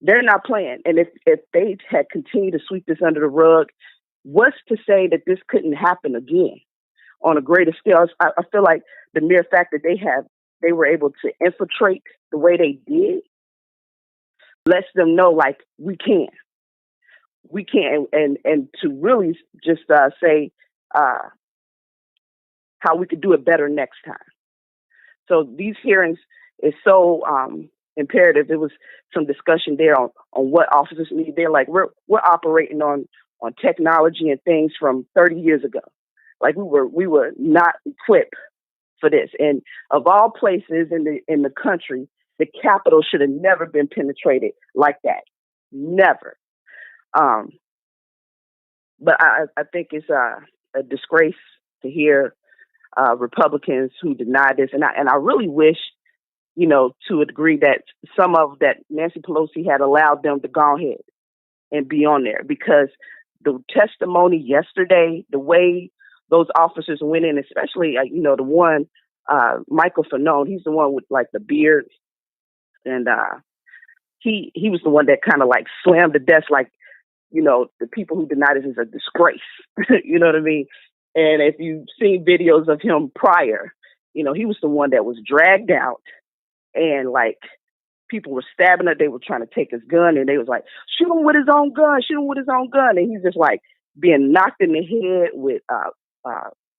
they're not playing. And if they had continued to sweep this under the rug, what's to say that this couldn't happen again on a greater scale? I feel like the mere fact that they were able to infiltrate the way they did lets them know, like, we can, and to really just say how we could do it better next time. So these hearings is so imperative. There was some discussion there on what officers need. They're like, we're operating on technology and things from 30 years ago. Like, we were not equipped for this. And of all places in the country, the Capitol should have never been penetrated like that. Never. But I think it's a disgrace to hear Republicans who deny this, and I really wish, to a degree, that some of that Nancy Pelosi had allowed them to go ahead and be on there, because the testimony yesterday, the way those officers went in, especially the one Michael Fanone, he's the one with like the beard, and he was the one that kind of like slammed the desk, like, the people who deny this is a disgrace. You know what I mean? And if you've seen videos of him prior, he was the one that was dragged out, and like people were stabbing it. They were trying to take his gun, and they was like, shoot him with his own gun, shoot him with his own gun. And he's just like being knocked in the head with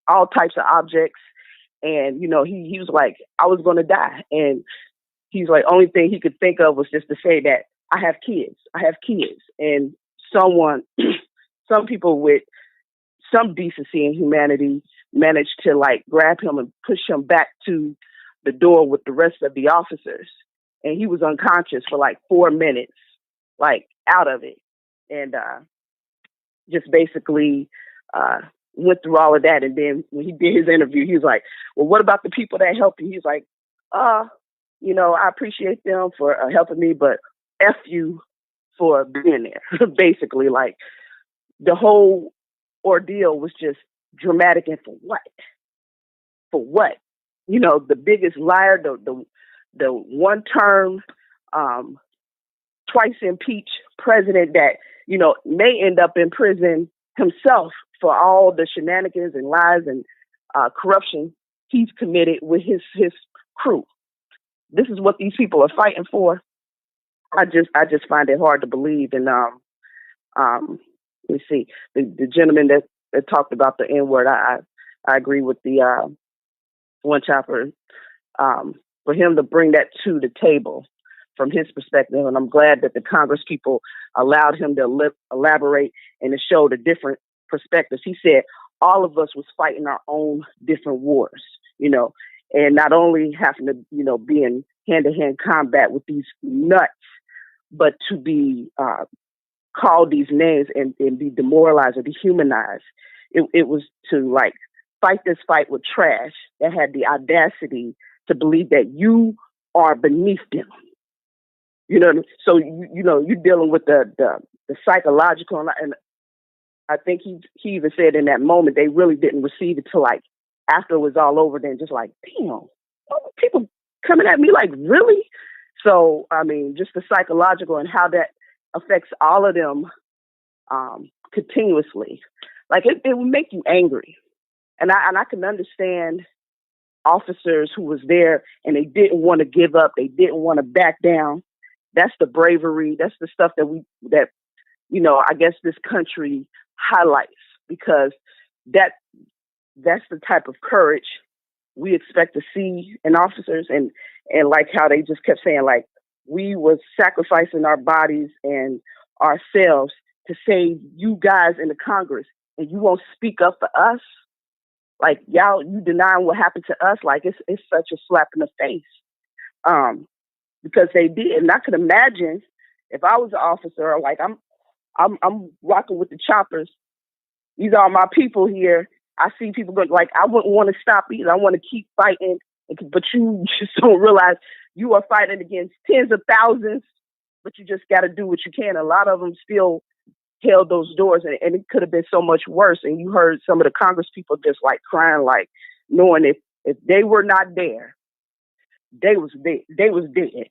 all types of objects. And, he was like, I was going to die. And he's like, only thing he could think of was just to say that I have kids. And some people with some decency and humanity managed to like grab him and push him back to the door with the rest of the officers. And he was unconscious for like 4 minutes, like out of it. And just basically went through all of that. And then when he did his interview, he was like, well, what about the people that helped you? He's like, I appreciate them for helping me, but F you for being there. Basically, like, the whole ordeal was just dramatic. And for what? The biggest liar, the one-term, twice impeached president that, may end up in prison himself for all the shenanigans and lies and corruption he's committed with his crew. This is what these people are fighting for. I just find it hard to believe. And let me see, the gentleman that talked about the N-word, I agree with the one chopper for him to bring that to the table from his perspective. And I'm glad that the Congress people allowed him to elaborate and to show the different perspectives. He said all of us was fighting our own different wars, and not only having to, be in hand-to-hand combat with these nuts, but to be called these names and be demoralized or dehumanized. It was to fight this fight with trash that had the audacity to believe that you are beneath them. So you're dealing with the psychological, and I think he even said in that moment they really didn't receive it till after it was all over. Then just damn, people coming at me really. So I mean, just the psychological and how that affects all of them continuously. It would make you angry, and I can understand officers who was there and they didn't want to give up, they didn't want to back down. That's the bravery. That's the stuff that I guess this country highlights, because that's the type of courage we expect to see in officers, and like how they just kept saying, we was sacrificing our bodies and ourselves to save you guys in the Congress, and you won't speak up for us. Y'all, you denying what happened to us. It's such a slap in the face. Because they did. And I could imagine if I was an officer, I'm rocking with the choppers. These are my people here. I see people going, I wouldn't want to stop either. I want to keep fighting. But you just don't realize you are fighting against tens of thousands, but you just got to do what you can. A lot of them still held those doors, and it could have been so much worse. And you heard some of the Congress people just crying, knowing if they were not there, they was dead. They was dead.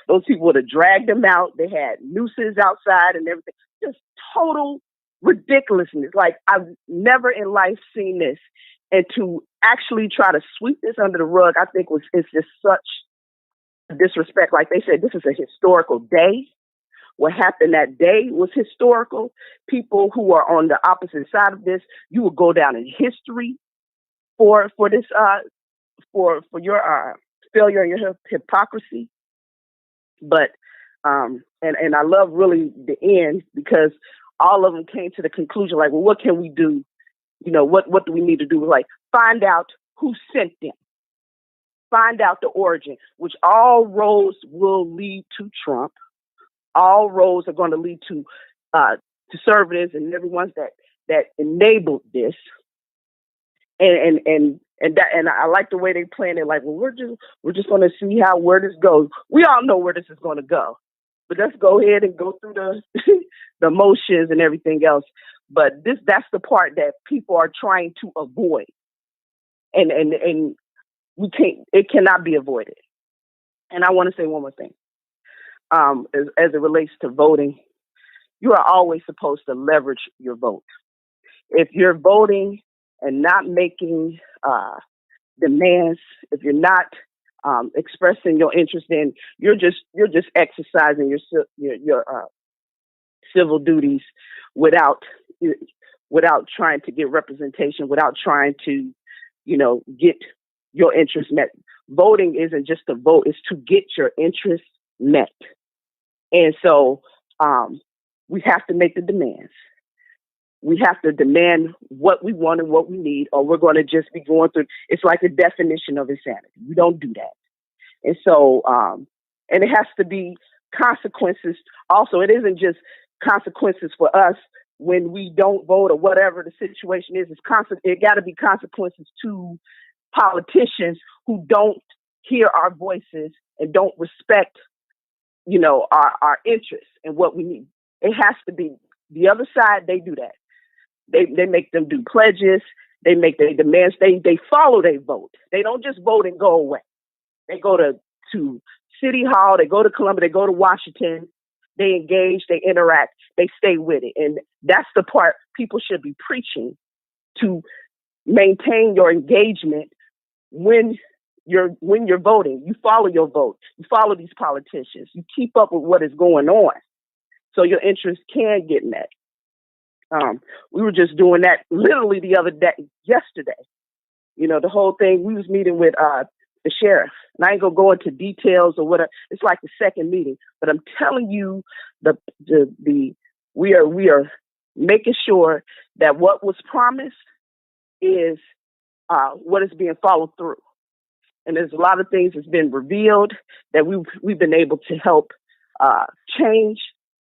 Those people would have dragged them out. They had nooses outside and everything. Just total ridiculousness. I've never in life seen this. And to actually try to sweep this under the rug, I think it's just such disrespect. Like they said, this is a historical day. What happened that day was historical. People who are on the opposite side of this, you will go down in history for this for your failure and your hypocrisy. But and I love really the end, because all of them came to the conclusion well, what can we do? What do we need to do? Find out who sent them. Find out the origin, which all roads will lead to Trump. All roads are going to lead to conservatives and everyone that enabled this. And I like the way they plan it. We're just going to see where this goes. We all know where this is going to go, but let's go ahead and go through the motions and everything else. But that's the part that people are trying to avoid, and we can't. It cannot be avoided. And I want to say one more thing. As it relates to voting, you are always supposed to leverage your vote. If you're voting and not making demands, if you're not expressing your interest in, you're just exercising your civil duties without trying to get representation, without trying to get your interest met. Voting isn't just to vote; it's to get your interest met. And so we have to make the demands. We have to demand what we want and what we need, or we're going to just be going through. It's like the definition of insanity. We don't do that. And so, and it has to be consequences. Also, it isn't just consequences for us when we don't vote or whatever the situation is. It got to be consequences to politicians who don't hear our voices and don't respect, our interests and what we need. It has to be the other side. They do that. They make them do pledges. They make their demands. They follow their vote. They don't just vote and go away. They go to City Hall. They go to Columbia. They go to Washington. They engage. They interact. They stay with it. And that's the part people should be preaching, to maintain your engagement when you're voting. You follow your vote. You follow these politicians. You keep up with what is going on, so your interests can get met. We were just doing that literally the other day, yesterday. The whole thing. We was meeting with the sheriff. And I ain't gonna go into details or whatever. It's like the second meeting, but I'm telling you, we are making sure that what was promised is what is being followed through. And there's a lot of things that's been revealed that we've been able to help change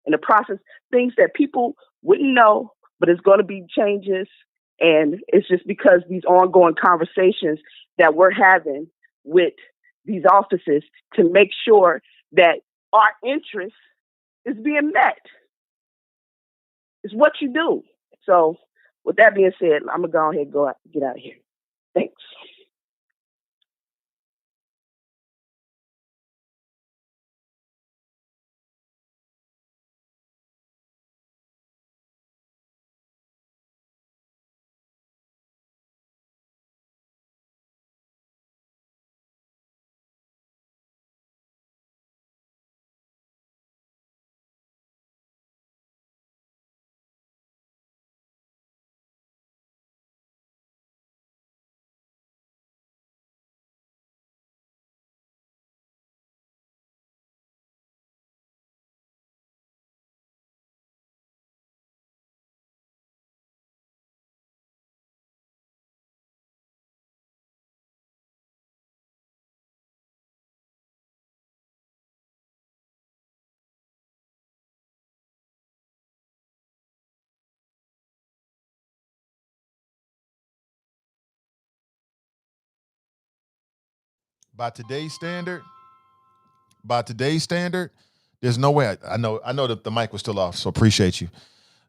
in the process. Things that people wouldn't know, but it's going to be changes. And it's just because these ongoing conversations that we're having with these offices to make sure that our interest is being met. It's what you do. So with that being said, I'm going to go ahead and get out of here. Thanks. By today's standard, there's no way. I know that the mic was still off, so appreciate you.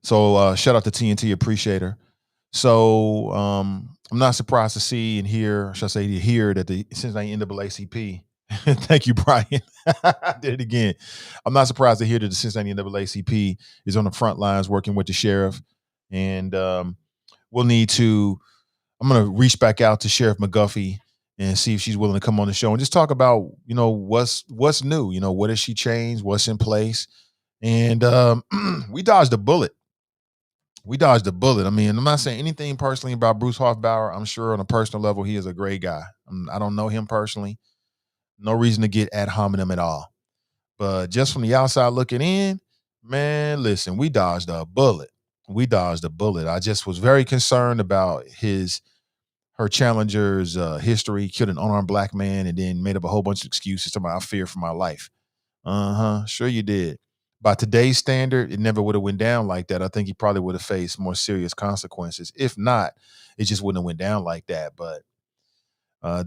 So shout out to TNT, appreciate her. So I'm not surprised to see and hear, should I say, to hear that the Cincinnati NAACP. Thank you, Brian. I did it again. I'm not surprised to hear that the Cincinnati NAACP is on the front lines working with the sheriff, and we'll need to. I'm going to reach back out to Sheriff McGuffey and see if she's willing to come on the show and just talk about, what's new, what has she changed, what's in place. And we dodged a bullet. I mean, I'm not saying anything personally about Bruce Hoffbauer. I'm sure on a personal level, he is a great guy. I don't know him personally. No reason to get ad hominem at all. But just from the outside looking in, man, listen, we dodged a bullet. I just was very concerned about her challenger's history, killed an unarmed black man, and then made up a whole bunch of excuses to I fear for my life. Sure you did. By today's standard, it never would have went down like that. I think he probably would have faced more serious consequences. If not, it just wouldn't have went down like that. But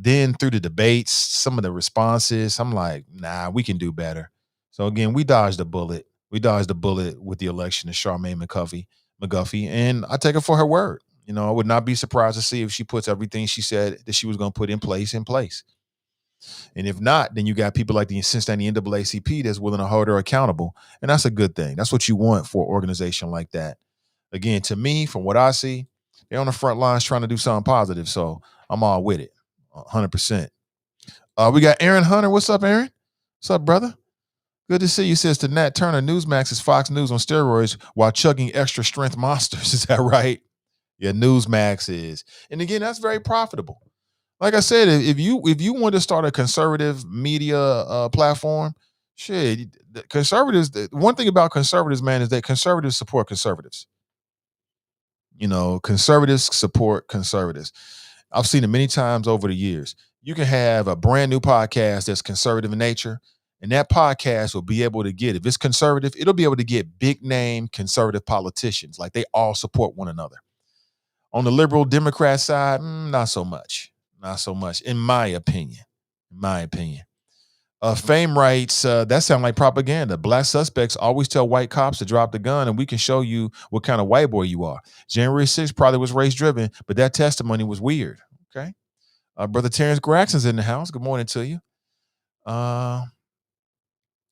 then through the debates, some of the responses, I'm like, nah, we can do better. So again, we dodged a bullet. With the election of Charmaine McGuffey, and I take her for her word. I would not be surprised to see if she puts everything she said that she was going to put in place. And if not, then you got people like the Cincinnati NAACP that's willing to hold her accountable. And that's a good thing. That's what you want for an organization like that. Again, to me, from what I see, they're on the front lines trying to do something positive. So I'm all with it, 100%. We got Aaron Hunter. What's up, Aaron? What's up, brother? Good to see you. Says to Nat Turner, Newsmax is Fox News on steroids while chugging extra strength monsters. Is that right? Yeah, Newsmax is. And again, that's very profitable. Like I said, if you want to start a conservative media platform, shit, conservatives. One thing about conservatives, man, is that conservatives support conservatives. Conservatives support conservatives. I've seen it many times over the years. You can have a brand new podcast that's conservative in nature, and that podcast will be able to get, if it's conservative, it'll be able to get big name conservative politicians. Like they all support one another. On the liberal Democrat side, not so much. In my opinion. Fame writes, that sounds like propaganda. Black suspects always tell white cops to drop the gun and we can show you what kind of white boy you are. January 6th probably was race driven, but that testimony was weird. Okay. Brother Terrence Graxon's in the house. Good morning to you. Let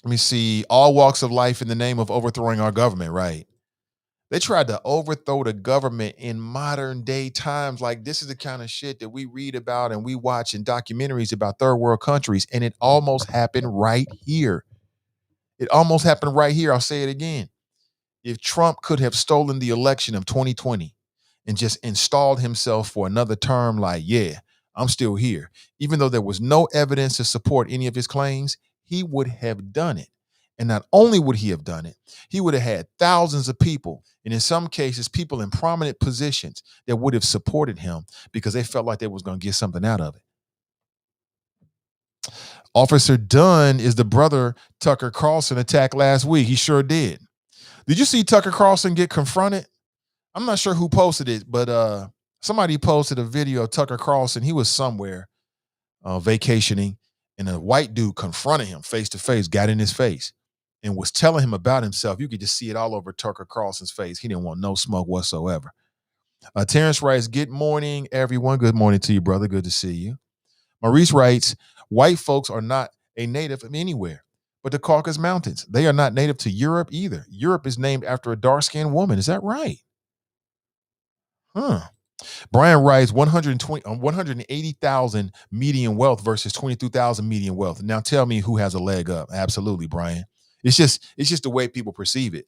me see. All walks of life in the name of overthrowing our government, right? They tried to overthrow the government in modern day times. Like this is the kind of shit that we read about and we watch in documentaries about third world countries. And it almost happened right here. I'll say it again. If Trump could have stolen the election of 2020 and just installed himself for another term, like, yeah, I'm still here. Even though there was no evidence to support any of his claims, he would have done it. And not only would he have done it, he would have had thousands of people, and in some cases, people in prominent positions that would have supported him because they felt like they was going to get something out of it. Officer Dunn is the brother Tucker Carlson attacked last week. He sure did. Did you see Tucker Carlson get confronted? I'm not sure who posted it, but somebody posted a video of Tucker Carlson. He was somewhere vacationing, and a white dude confronted him face to face, got in his face, and was telling him about himself. You could just see it all over Tucker Carlson's face. He didn't want no smoke whatsoever. Terrence writes, good morning, everyone. Good morning to you, brother. Good to see you. Maurice writes, white folks are not a native of anywhere but the Caucasus Mountains. They are not native to Europe either. Europe is named after a dark-skinned woman. Is that right? Huh. Brian writes 180,000 median wealth versus 22,000 median wealth. Now tell me who has a leg up. Absolutely, Brian. It's just the way people perceive it.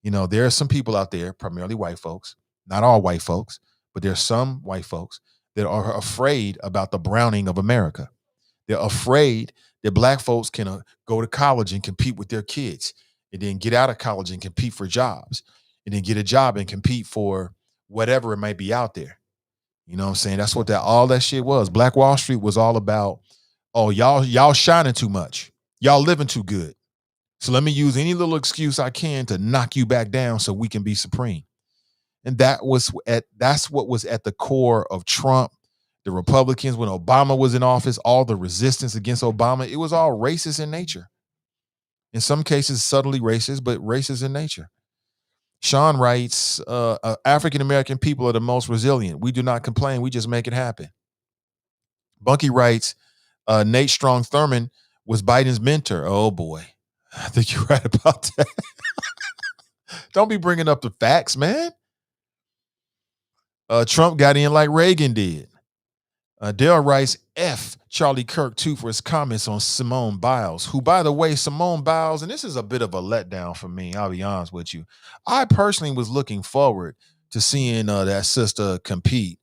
You know, there are some people out there, primarily white folks, not all white folks, but there's some white folks that are afraid about the browning of America. They're afraid that black folks can go to college and compete with their kids, and then get out of college and compete for jobs, and then get a job and compete for whatever it might be out there. You know what I'm saying? That's what all that shit was. Black Wall Street was all about, oh, y'all shining too much. Y'all living too good. So let me use any little excuse I can to knock you back down so we can be supreme. And that's what was at the core of Trump, the Republicans, when Obama was in office, all the resistance against Obama. It was all racist in nature. In some cases, subtly racist, but racist in nature. Sean writes, African-American people are the most resilient. We do not complain. We just make it happen. Bunky writes, Nate Strong Thurman was Biden's mentor. Oh, boy. I think you're right about that. Don't be bringing up the facts, man. Trump got in like Reagan did. Dale writes, F Charlie Kirk, too, for his comments on Simone Biles, who, by the way, Simone Biles, and this is a bit of a letdown for me, I'll be honest with you. I personally was looking forward to seeing that sister compete,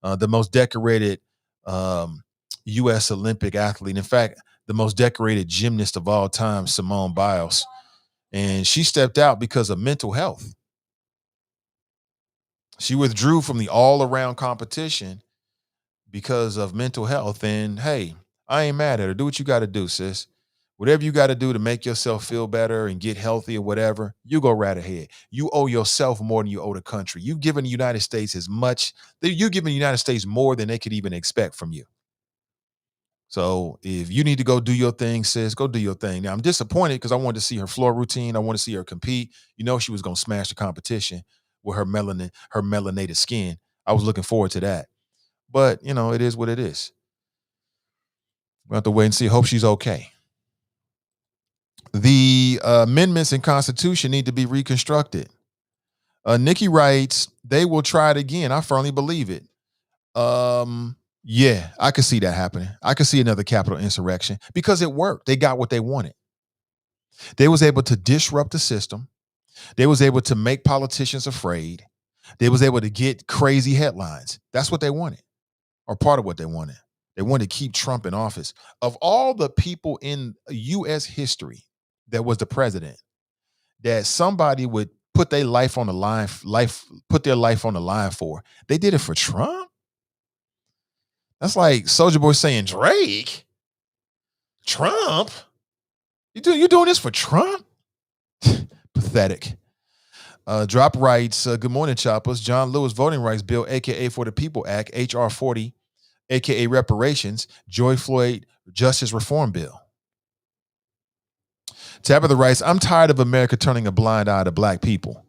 the most decorated U.S. Olympic athlete. In fact, the most decorated gymnast of all time, Simone Biles. And she stepped out because of mental health. She withdrew from the all-around competition because of mental health. And hey, I ain't mad at her. Do what you got to do, sis. Whatever you got to do to make yourself feel better and get healthy or whatever, you go right ahead. You owe yourself more than you owe the country. You've given the United States you're giving the United States more than they could even expect from you. So if you need to go do your thing, sis, go do your thing. Now, I'm disappointed because I wanted to see her floor routine. I want to see her compete. You know, she was going to smash the competition with her melanated skin. I was looking forward to that. But, you know, it is what it is. We'll have to wait and see. Hope she's okay. The amendments in Constitution need to be reconstructed. Nikki writes, they will try it again. I firmly believe it. Yeah, I could see that happening. I could see another Capitol insurrection because it worked. They got what they wanted. They was able to disrupt the system. They was able to make politicians afraid. They was able to get crazy headlines. That's what they wanted, or part of what they wanted. They wanted to keep Trump in office. Of all the people in U.S. history that was the president, that somebody would put their life on the line, for, they did it for Trump. That's like Soulja Boy saying, Drake, Trump, you doing this for Trump? Pathetic. Drop writes, good morning, Choppers. John Lewis Voting Rights Bill, aka For the People Act, HR 40, aka reparations, George Floyd Justice Reform Bill. Tabitha writes, I'm tired of America turning a blind eye to black people.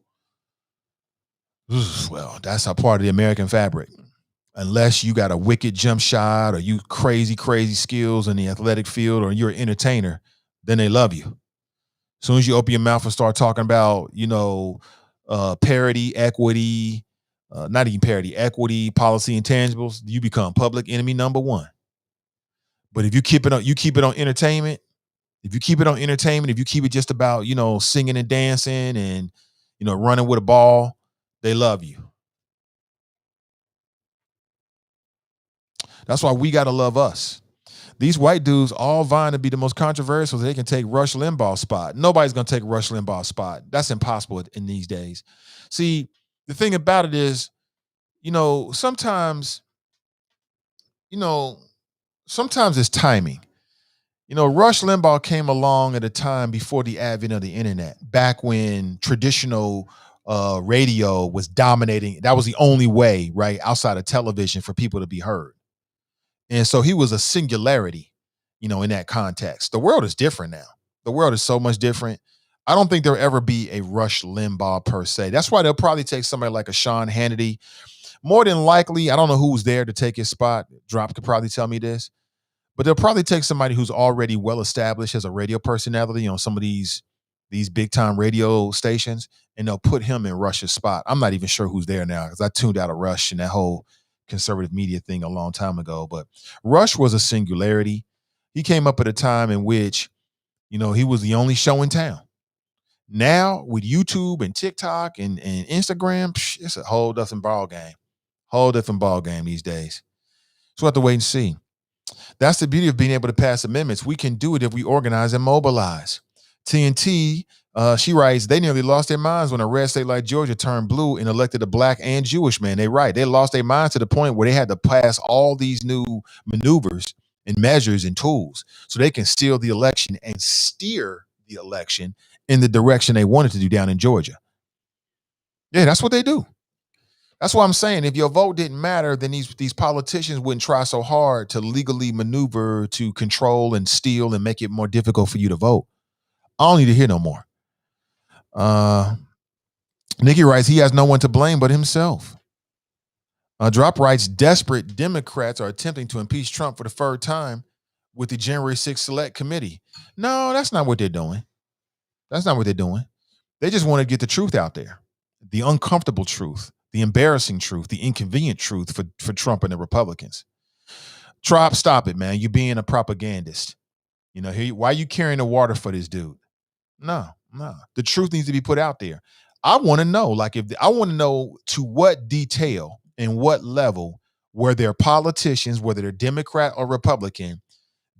Well, that's a part of the American fabric. Unless you got a wicked jump shot or you crazy skills in the athletic field or you're an entertainer, then they love you. As soon as you open your mouth and start talking about, parity, equity, not even parity, equity, policy, intangibles, you become public enemy number one. But if you keep it on entertainment, if you keep it just about, singing and dancing and, running with a ball, they love you. That's why we got to love us. These white dudes all vying to be the most controversial so they can take Rush Limbaugh's spot. Nobody's going to take Rush Limbaugh's spot. That's impossible in these days. See, the thing about it is, sometimes it's timing. Rush Limbaugh came along at a time before the advent of the internet, back when traditional radio was dominating. That was the only way, right, outside of television for people to be heard. And so he was a singularity, in that context. The world is different now. The world is so much different. I don't think there'll ever be a Rush Limbaugh per se. That's why they'll probably take somebody like a Sean Hannity. More than likely, I don't know who's there to take his spot. Drop could probably tell me this. But they'll probably take somebody who's already well established as a radio personality on some of these big time radio stations, and they'll put him in Rush's spot. I'm not even sure who's there now because I tuned out of Rush and that whole conservative media thing a long time ago. But Rush was a singularity. He came up at a time in which, he was the only show in town. Now with YouTube and TikTok and Instagram, it's a whole different ball game. Whole different ball game these days. So we'll have to wait and see. That's the beauty of being able to pass amendments. We can do it if we organize and mobilize. TNT, she writes, they nearly lost their minds when a red state like Georgia turned blue and elected a black and Jewish man. They're right. They lost their minds to the point where they had to pass all these new maneuvers and measures and tools so they can steal the election and steer the election in the direction they wanted to do down in Georgia. Yeah, that's what they do. That's why I'm saying if your vote didn't matter, then these politicians wouldn't try so hard to legally maneuver to control and steal and make it more difficult for you to vote. I don't need to hear no more. Nikki writes, he has no one to blame but himself. Drop writes, desperate Democrats are attempting to impeach Trump for the third time with the January 6th Select Committee. No, that's not what they're doing. That's not what they're doing. They just want to get the truth out there. The uncomfortable truth, the embarrassing truth, the inconvenient truth for Trump and the Republicans. Trop, stop it, man. You're being a propagandist. Why are you carrying the water for this dude? No. The truth needs to be put out there. I want to know, I want to know to what detail and what level were there politicians, whether they're Democrat or Republican,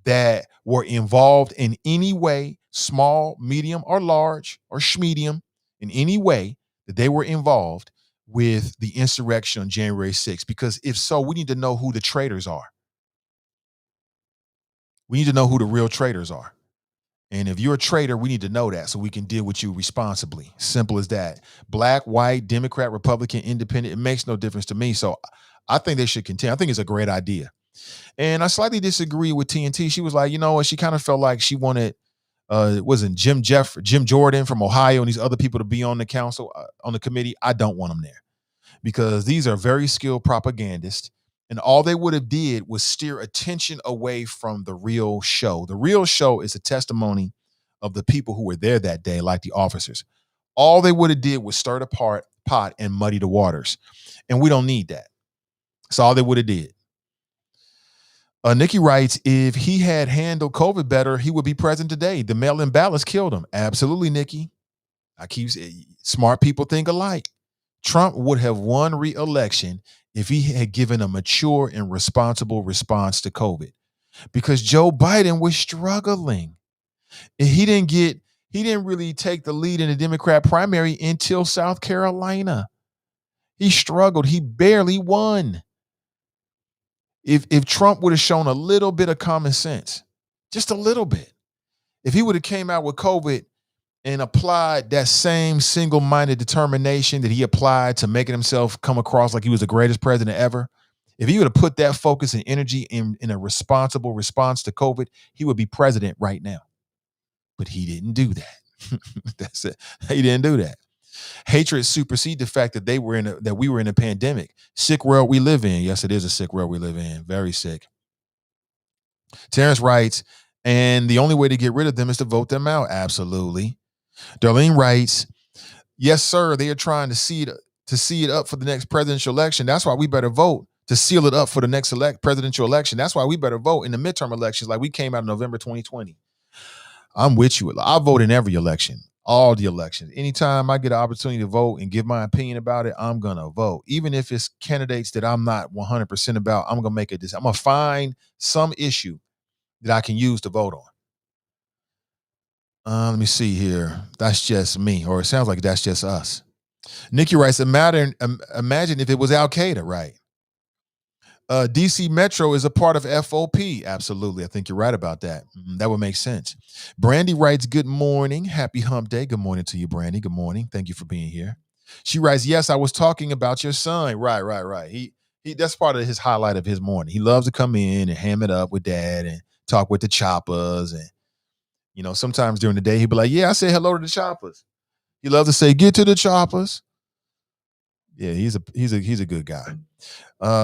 that were involved in any way, small, medium, or large, or schmedium, in any way that they were involved with the insurrection on January 6th. Because if so, we need to know who the traitors are. We need to know who the real traitors are. And if you're a traitor, we need to know that so we can deal with you responsibly. Simple as that. Black, white, Democrat, Republican, Independent, it makes no difference to me. So I think they should continue. I think it's a great idea. And I slightly disagree with TNT. She was like, she kind of felt like she wanted, wasn't Jim Jordan from Ohio and these other people to be on the council, on the committee. I don't want them there because these are very skilled propagandists. And all they would have did was steer attention away from the real show. The real show is a testimony of the people who were there that day, like the officers. All they would have did was stir the pot and muddy the waters. And we don't need that. That's all they would have did. Nikki writes, if he had handled COVID better, he would be president today. The mail-in ballots killed him. Absolutely, Nikki. I keep saying, smart people think alike. Trump would have won re-election if he had given a mature and responsible response to COVID, because Joe Biden was struggling. And he didn't really take the lead in the Democrat primary until South Carolina. He struggled. He barely won. If Trump would have shown a little bit of common sense, just a little bit, if he would have came out with COVID and applied that same single-minded determination that he applied to making himself come across like he was the greatest president ever, if he would have put that focus and energy in a responsible response to COVID, he would be president right now. But he didn't do that. That's it. He didn't do that. Hatred supersedes the fact that we were in a pandemic. Sick world we live in. Yes, it is a sick world we live in. Very sick. Terrence writes, and the only way to get rid of them is to vote them out. Absolutely. Darlene writes, yes, sir, they are trying to see it up for the next presidential election. That's why we better vote to seal it up for the next presidential election. That's why we better vote in the midterm elections like we came out in November 2020. I'm with you. I vote in every election. All the elections. Anytime I get an opportunity to vote and give my opinion about it, I'm going to vote. Even if it's candidates that I'm not 100% about, I'm going to make a decision. I'm going to find some issue that I can use to vote on. Let me see here. That's just me, or it sounds like that's just us. Nikki writes, imagine if it was Al-Qaeda, right? DC Metro is a part of FOP. Absolutely. I think you're right about that. That would make sense. Brandy writes, good morning. Happy hump day. Good morning to you, Brandy. Good morning. Thank you for being here. She writes, yes, I was talking about your son. Right. He that's part of his highlight of his morning. He loves to come in and ham it up with dad and talk with the choppers. And, you know, sometimes during the day, he'd be like, yeah, I say hello to the choppers. He loves to say, get to the choppers. Yeah, he's a good guy.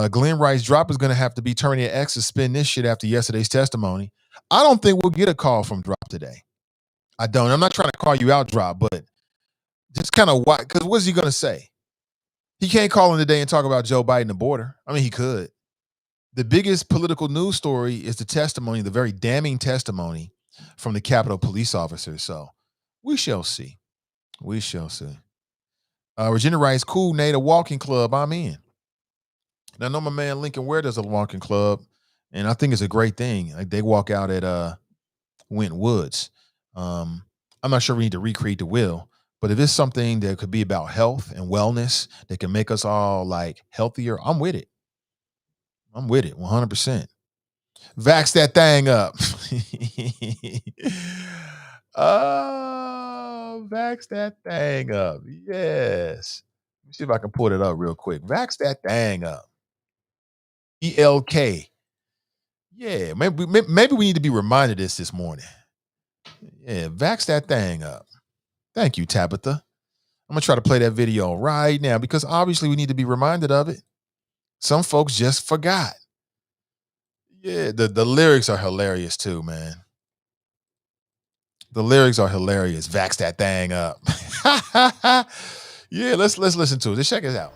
Glenn writes, Drop is going to have to be turning your ex to spin this shit after yesterday's testimony. I don't think we'll get a call from Drop today. I don't. I'm not trying to call you out, Drop, but just kind of why? Because what's he going to say? He can't call in today and talk about Joe Biden, the border. I mean, he could. The biggest political news story is the testimony, the very damning testimony from the Capitol police officers. So we shall see. We shall see. Regina writes, cool, Nate, a walking club. I'm in. Now, I know my man Lincoln Ware does a walking club, and I think it's a great thing. Like they walk out at Went Woods. I'm not sure we need to recreate the wheel, but if it's something that could be about health and wellness that can make us all like healthier, I'm with it. I'm with it 100%. Vax that thing up. Vax that thing up. Yes. Let me see if I can pull it up real quick. Vax that thing up. ELK. Yeah, maybe we need to be reminded this morning. Yeah, vax that thing up. Thank you, Tabitha. I'm going to try to play that video right now because obviously we need to be reminded of it. Some folks just forgot. Yeah, the lyrics are hilarious too, man. The lyrics are hilarious. Vax that thing up. Yeah, let's listen to it. Let's check it out.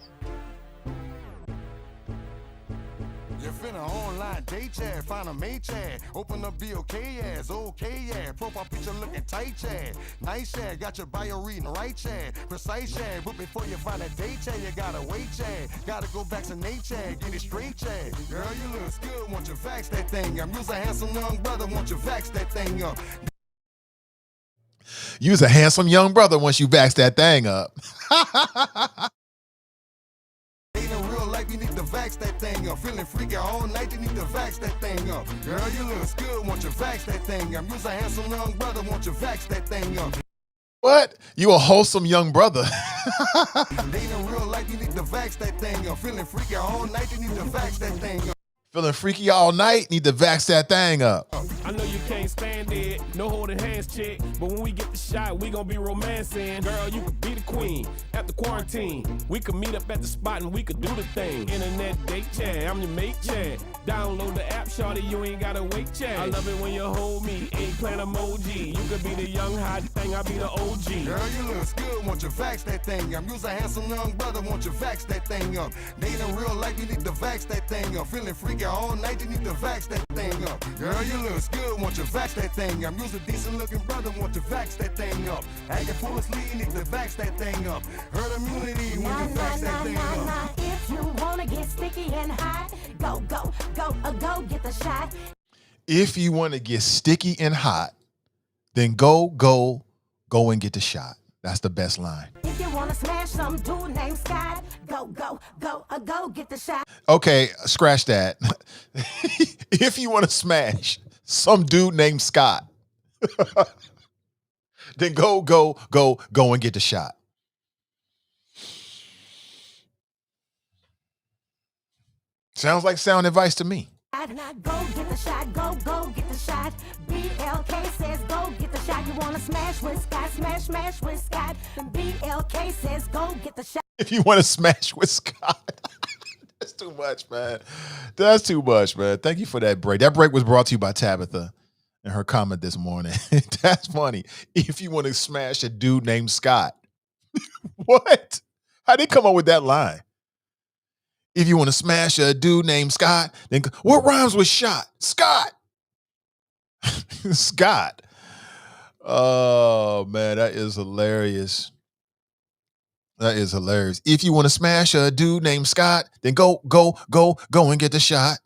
Date chat, find a mate chat, open up BOK ass, okay yeah, profile picture looking tight chat, nice chat, got your bio reading right chat, precise chat, but before you find a date chat, you gotta wait chat, gotta go vaccinate chat, get it straight chat, girl you look good, want you vax that thing up, you's a handsome young brother, want you vax that thing up. You's a handsome young brother once you vax that thing up. You need to vax that thing up. Feeling freaky all night, you need to vax that thing up. Girl, you look good, want you vax that thing up. You's a handsome young brother, want you vax that thing up. What? You a wholesome young brother. Dating real life, you need to vax that thing up. Feeling freaky all night, you need to vax that thing up. Feeling freaky all night, need to vax that thing up. I know you can't stand it, no holding hands, chick. But when we get the shot, we gon' be romancing. Girl, you could be the queen after quarantine. We could meet up at the spot and we could do the thing. Internet date chat, I'm your mate chat. Download the app, shawty, you ain't gotta wait chat. I love it when you hold me, eggplant emoji. You could be the young hot thing, I'll be the OG. Girl, you look good, want you vax that thing up. You's a handsome young brother, want you vax that thing up. Dating real life, you need to vax that thing up. Feeling freaky all night, you need to vax that thing up. Girl, you look good, want you vax that thing up. You's a decent looking brother, want you vax that thing up. Acting full of sleep, you need to vax that thing up. Herd immunity when you vax that thing up. If you wanna get sticky and hot, go get the shot. If you want to get sticky and hot, then go and get the shot. That's the best line. If you wanna smash some dude named Scott, go get the shot. Okay, scratch that. If you want to smash some dude named Scott, then go and get the shot. Sounds like sound advice to me. Go get the shot, go get the shot. BLK says go get the shot. You wanna smash with Scott, smash with Scott. BLK says go get the shot. If you want to smash with Scott. That's too much, man. That's too much, man. Thank you for that break. That break was brought to you by Tabitha and her comment this morning. That's funny. If you want to smash a dude named Scott. What? How'd they come up with that line? If you want to smash a dude named Scott, then what rhymes with shot? Scott. Scott. Oh man, that is hilarious. That is hilarious. If you want to smash a dude named Scott, then go and get the shot.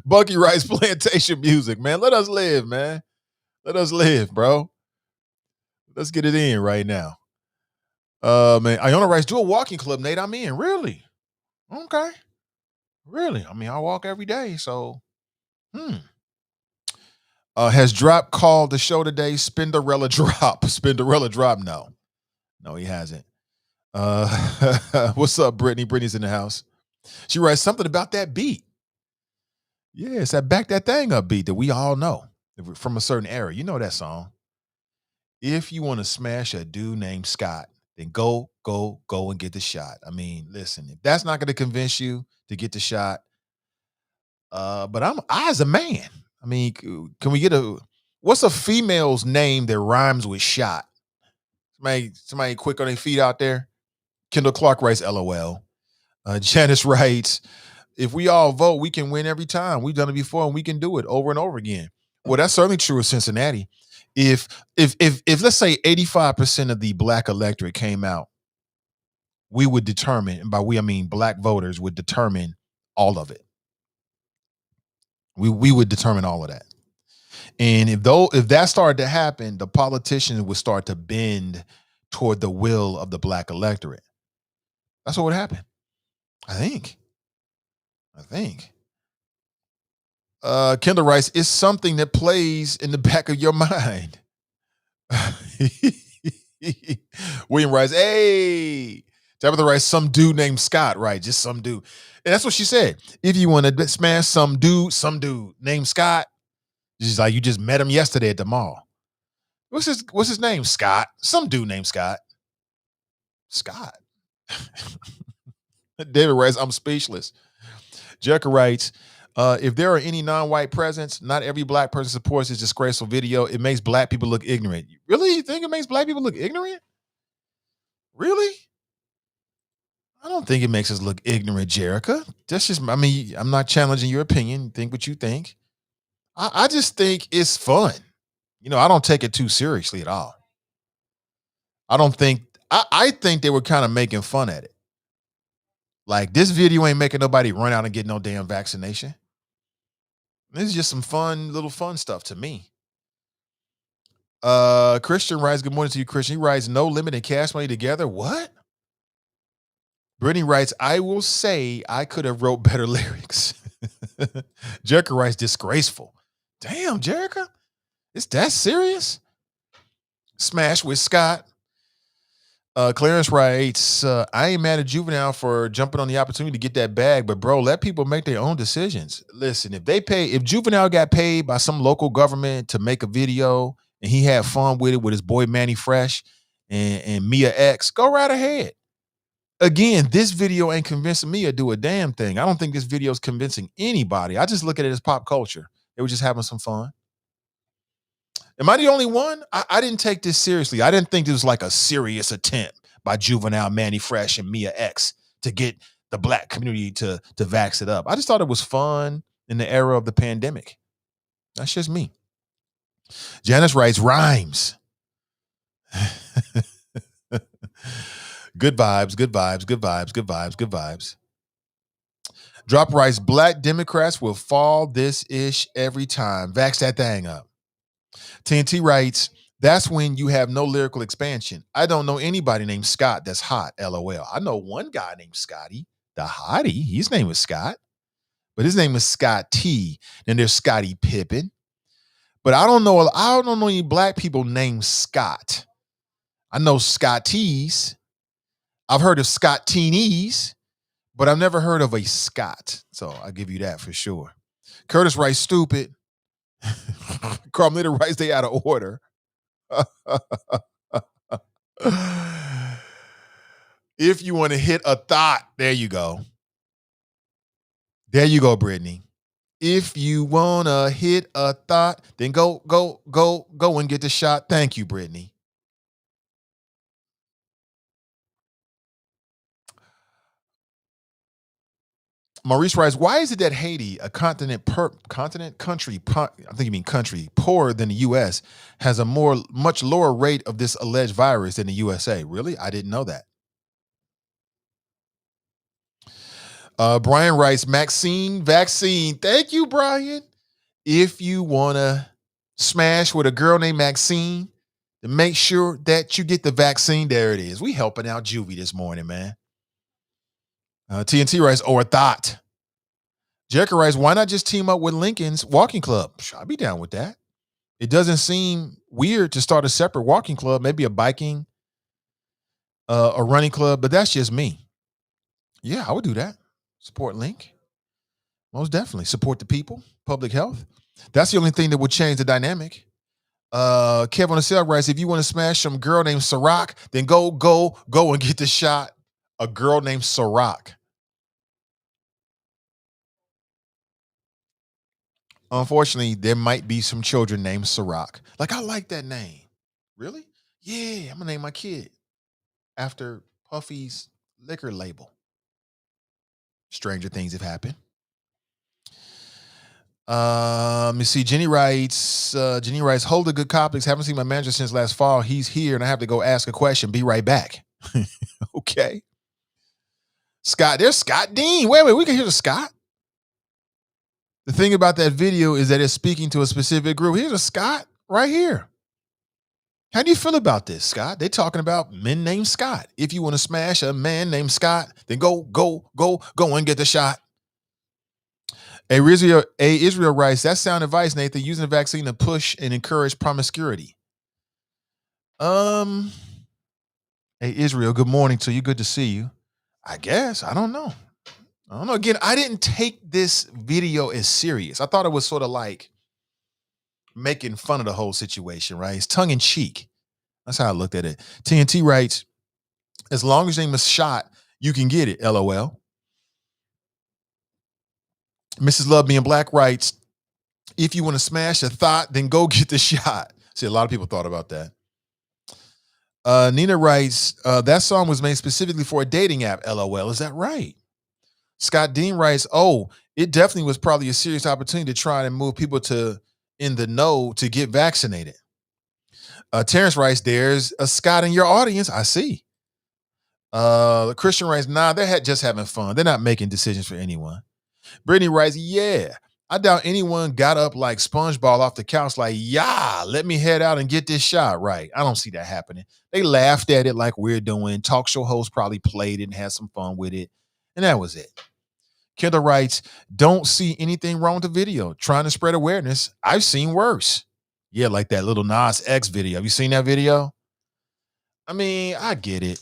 Bucky Rice plantation music, man. Let us live, man. Let us live, bro. Let's get it in right now. Man, Iona Rice, do a walking club, Nate. I'm in. Really? Okay. Really? I mean, I walk every day, so has Drop called the show today? Spinderella Drop. Spinderella Drop. No, he hasn't. What's up, Brittany? Brittany's in the house. She writes something about that beat. Yeah, it's that Back That Thing Up beat that we all know from a certain era. You know that song. If you want to smash a dude named Scott, then go and get the shot. I mean, listen, if that's not going to convince you to get the shot, but I as a man, I mean, can we get what's a female's name that rhymes with shot? Somebody quick on their feet out there. Kendall Clark writes, LOL. Janice writes, if we all vote, we can win every time. We've done it before and we can do it over and over again. Well, that's certainly true of Cincinnati. If let's say 85% of the black electorate came out, we would determine, and by we I mean black voters would determine all of it. We would determine all of that. And if that started to happen, the politicians would start to bend toward the will of the black electorate. That's what would happen. I think. Kendall writes, it's something that plays in the back of your mind. William writes, hey. Tabitha writes, some dude named Scott, right? Just some dude. And that's what she said. If you want to smash some dude named Scott, she's like, you just met him yesterday at the mall. What's his name? Scott. Some dude named Scott. Scott. David writes, I'm speechless. Jericho writes, if there are any non-white presidents, not every black person supports this disgraceful video. It makes black people look ignorant. Really? You think it makes black people look ignorant? Really? I don't think it makes us look ignorant, Jericho. That's just, I mean, I'm not challenging your opinion. Think what you think. I just think it's fun. You know, I don't take it too seriously at all. I think they were kind of making fun at it. Like, this video ain't making nobody run out and get no damn vaccination. This is just some little fun stuff to me. Christian writes, good morning to you, Christian. He writes, no limit and cash money together. What? Brittany writes, I will say I could have wrote better lyrics. Jericho writes, disgraceful. Damn, Jericho. Is that serious? Smash with Scott. Clarence writes, I ain't mad at Juvenile for jumping on the opportunity to get that bag, but bro, let people make their own decisions. Listen, if Juvenile got paid by some local government to make a video and he had fun with it with his boy Manny Fresh and Mia X, go right ahead. Again, this video ain't convincing me to do a damn thing. I don't think this video is convincing anybody. I just look at it as pop culture. They were just having some fun. Am I the only one? I didn't take this seriously. I didn't think this was like a serious attempt by Juvenile, Manny Fresh, and Mia X to get the black community to vax it up. I just thought it was fun in the era of the pandemic. That's just me. Janice writes, rhymes. Good vibes, good vibes, good vibes, good vibes, good vibes. Drop writes, black Democrats will fall this ish every time. Vax that thing up. TNT writes, that's when you have no lyrical expansion. I don't know anybody named Scott that's hot, LOL. I know one guy named Scotty, the hottie. His name is Scott, but his name is Scott T. Then there's Scottie Pippen. But I don't know any black people named Scott. I know Scotties. I've heard of Scottinis, but I've never heard of a Scott. So I'll give you that for sure. Curtis writes, stupid. Carmelita writes, they out of order. If you want to hit a thought, there you go. There you go, Brittany. If you want to hit a thought, then go and get the shot. Thank you, Brittany. Maurice writes, why is it that Haiti, a country, I think you mean country, poorer than the U.S., has a much lower rate of this alleged virus than the USA? Really? I didn't know that. Brian writes, vaccine. Thank you, Brian. If you want to smash with a girl named Maxine, then make sure that you get the vaccine. There it is. We helping out Juvie this morning, man. TNT writes, or a thought. Jericho writes, why not just team up with Lincoln's walking club? I'd be down with that. It doesn't seem weird to start a separate walking club, maybe a biking, a running club, but that's just me. Yeah, I would do that. Support Link. Most definitely. Support the people, public health. That's the only thing that would change the dynamic. Kev on the cell writes, if you want to smash some girl named Ciroc, then go and get the shot. A girl named Ciroc. Unfortunately, there might be some children named Ciroc. Like, I like that name. Really? Yeah, I'm going to name my kid after Puffy's liquor label. Stranger things have happened. Let me see. Jenny writes, hold the good topics. Haven't seen my manager since last fall. He's here and I have to go ask a question. Be right back. Okay. Scott, there's Scott Dean. Wait, we can hear the Scott. The thing about that video is that it's speaking to a specific group. Here's a Scott right here. How do you feel about this, Scott? They're talking about men named Scott. If you want to smash a man named Scott, then go and get the shot. Israel writes, that's sound advice, Nathan, using the vaccine to push and encourage promiscuity. Hey, Israel, good morning to you. Good to see you. I guess. I don't know. Again, I didn't take this video as serious. I thought it was sort of like making fun of the whole situation, right? It's tongue in cheek. That's how I looked at it. TNT writes, as long as your name is shot, you can get it, LOL. Mrs. Love Being Black writes, if you want to smash a thought, then go get the shot. See, a lot of people thought about that. Nina writes, that song was made specifically for a dating app, LOL. Is that right? Scott Dean writes, oh, it definitely was probably a serious opportunity to try and move people in the know to get vaccinated. Terrence writes, there's a Scott in your audience. I see. Christian writes, nah, they're just having fun. They're not making decisions for anyone. Brittany writes, yeah, I doubt anyone got up like SpongeBob off the couch like, yeah, let me head out and get this shot right. I don't see that happening. They laughed at it like we're doing. Talk show hosts probably played it and had some fun with it. And that was it. Kendall writes, don't see anything wrong with the video. Trying to spread awareness. I've seen worse. Yeah, like that little Nas X video. Have you seen that video? I mean, I get it.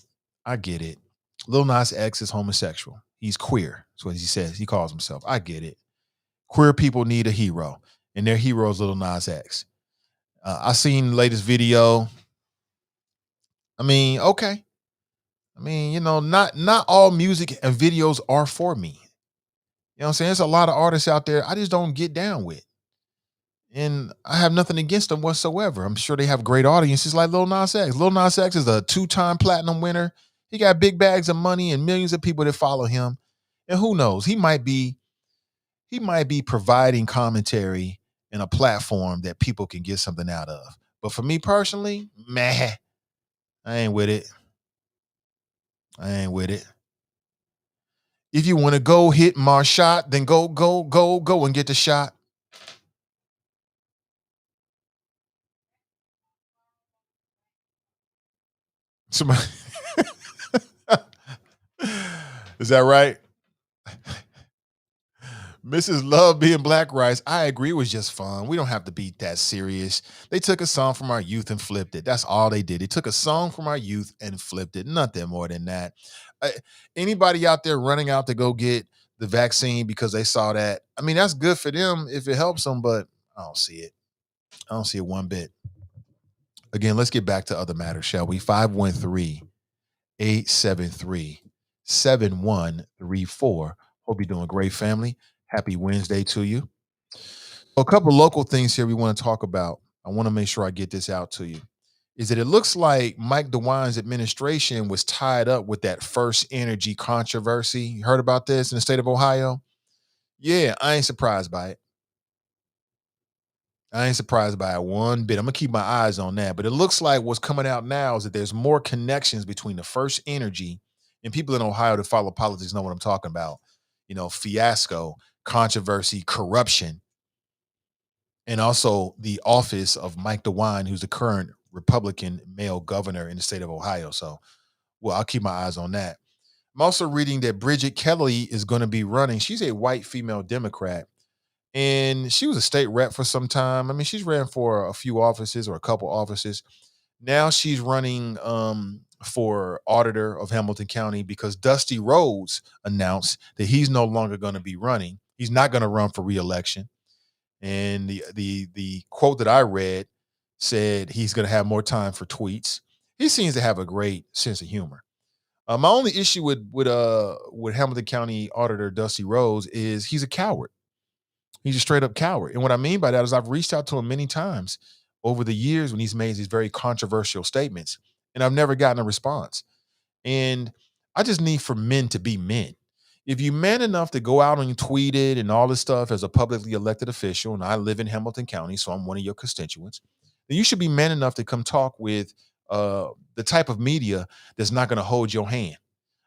Lil Nas X is homosexual. He's queer. That's what he says. He calls himself. I get it. Queer people need a hero, and their hero is Lil Nas X. I seen the latest video. I mean, okay. I mean, not all music and videos are for me. You know what I'm saying? There's a lot of artists out there I just don't get down with. And I have nothing against them whatsoever. I'm sure they have great audiences like Lil Nas X. Lil Nas X is a 2-time platinum winner. He got big bags of money and millions of people that follow him. And who knows? He might be providing commentary and a platform that people can get something out of. But for me personally, I ain't with it. If you want to go hit my shot, then go and get the shot. Somebody is that right? Mrs. Love Being Black writes, I agree, it was just fun. We don't have to be that serious. They took a song from our youth and flipped it. That's all they did. They took a song from our youth and flipped it. Nothing more than that. Anybody out there running out to go get the vaccine because they saw that, I mean, that's good for them if it helps them, but I don't see it. I don't see it one bit. Again, let's get back to other matters, shall we? 513-873-7134. Hope you're doing great, family. Happy Wednesday to you. A couple local things here we want to talk about. I want to make sure I get this out to you. Is that it looks like Mike DeWine's administration was tied up with that First Energy controversy. You heard about this in the state of Ohio? Yeah, I ain't surprised by it. I ain't surprised by it one bit. I'm gonna keep my eyes on that. But it looks like what's coming out now is that there's more connections between the First Energy and people in Ohio that follow politics know what I'm talking about. Fiasco, controversy, corruption, and also the office of Mike DeWine, who's the current Republican male governor in the state of Ohio. So, well, I'll keep my eyes on that. I'm also reading that Bridget Kelly is going to be running. She's a white female Democrat, and she was a state rep for some time. I mean, she's ran for a few offices or a couple offices. Now she's running for auditor of Hamilton County because Dusty Rhodes announced that he's no longer going to be running. He's not going to run for reelection. And the quote that I read said he's going to have more time for tweets. He seems to have a great sense of humor. My only issue with Hamilton County Auditor Dusty Rhodes is he's a coward. He's a straight up coward. And what I mean by that is I've reached out to him many times over the years when he's made these very controversial statements, and I've never gotten a response. And I just need for men to be men. If you're man enough to go out and tweet it and all this stuff as a publicly elected official, and I live in Hamilton County, so I'm one of your constituents, then you should be man enough to come talk with the type of media that's not going to hold your hand.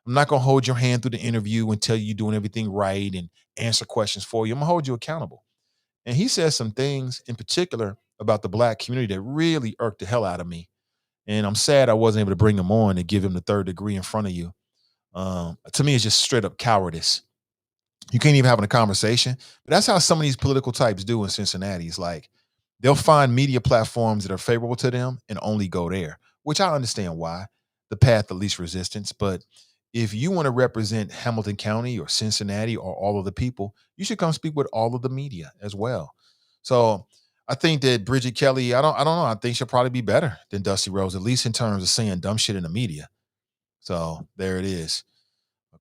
I'm not going to hold your hand through the interview and tell you you're doing everything right and answer questions for you. I'm going to hold you accountable. And he says some things in particular about the black community that really irked the hell out of me. And I'm sad I wasn't able to bring him on and give him the third degree in front of you. To me, it's just straight up cowardice. You can't even have a conversation. But that's how some of these political types do in Cincinnati. It's like they'll find media platforms that are favorable to them and only go there, which I understand why, the path of least resistance. But if you want to represent Hamilton County or Cincinnati or all of the people, you should come speak with all of the media as well. So I think that Bridget Kelly, I don't know. I think she'll probably be better than Dusty Rhodes, at least in terms of saying dumb shit in the media. So there it is.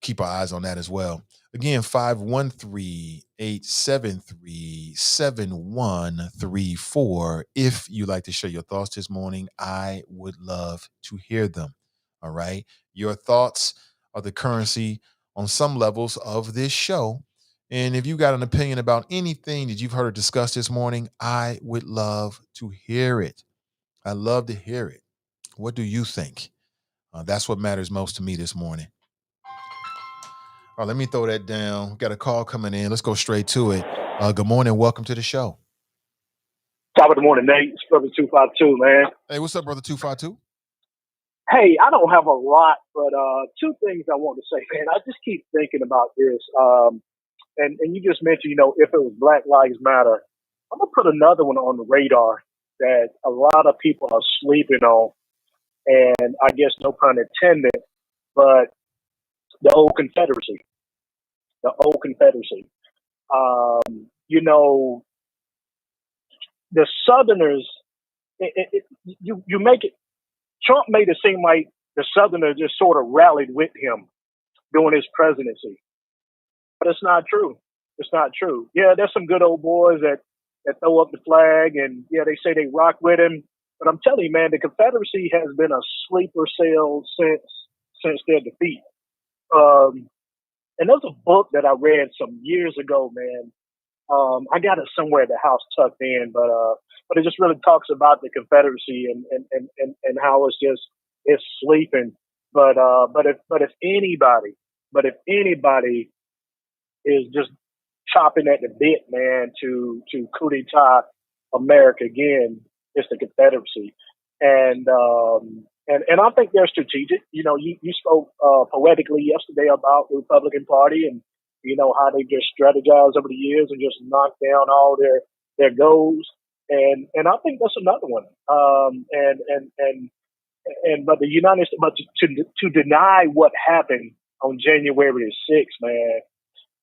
Keep our eyes on that as well. Again, 513-873-7134. If you'd like to share your thoughts this morning, I would love to hear them. All right. Your thoughts are the currency on some levels of this show. And if you got an opinion about anything that you've heard discussed this morning, I would love to hear it. I love to hear it. What do you think? That's what matters most to me this morning. All right, let me throw that down. Got a call coming in. Let's go straight to it. Good morning. Welcome to the show. Top of the morning, Nate. It's Brother 252, man. Hey, what's up, Brother 252? Hey, I don't have a lot, but two things I want to say, man. I just keep thinking about this. And you just mentioned, if it was Black Lives Matter, I'm going to put another one on the radar that a lot of people are sleeping on. And I guess no pun intended, but the old Confederacy. The old Confederacy. The Southerners, you make it, Trump made it seem like the Southerners just sort of rallied with him during his presidency. But it's not true. It's not true. Yeah, there's some good old boys that throw up the flag and, yeah, they say they rock with him. But I'm telling you, man, the Confederacy has been a sleeper cell since their defeat. And there's a book that I read some years ago, man. I got it somewhere at the house tucked in, but it just really talks about the Confederacy and how it's sleeping. But if anybody is just chopping at the bit, man, to coup d'etat America again, it's the Confederacy. And I think they're strategic. You spoke poetically yesterday about the Republican Party and how they just strategized over the years and just knocked down all their goals. And I think that's another one. But the United States, but to deny what happened on January 6th, man,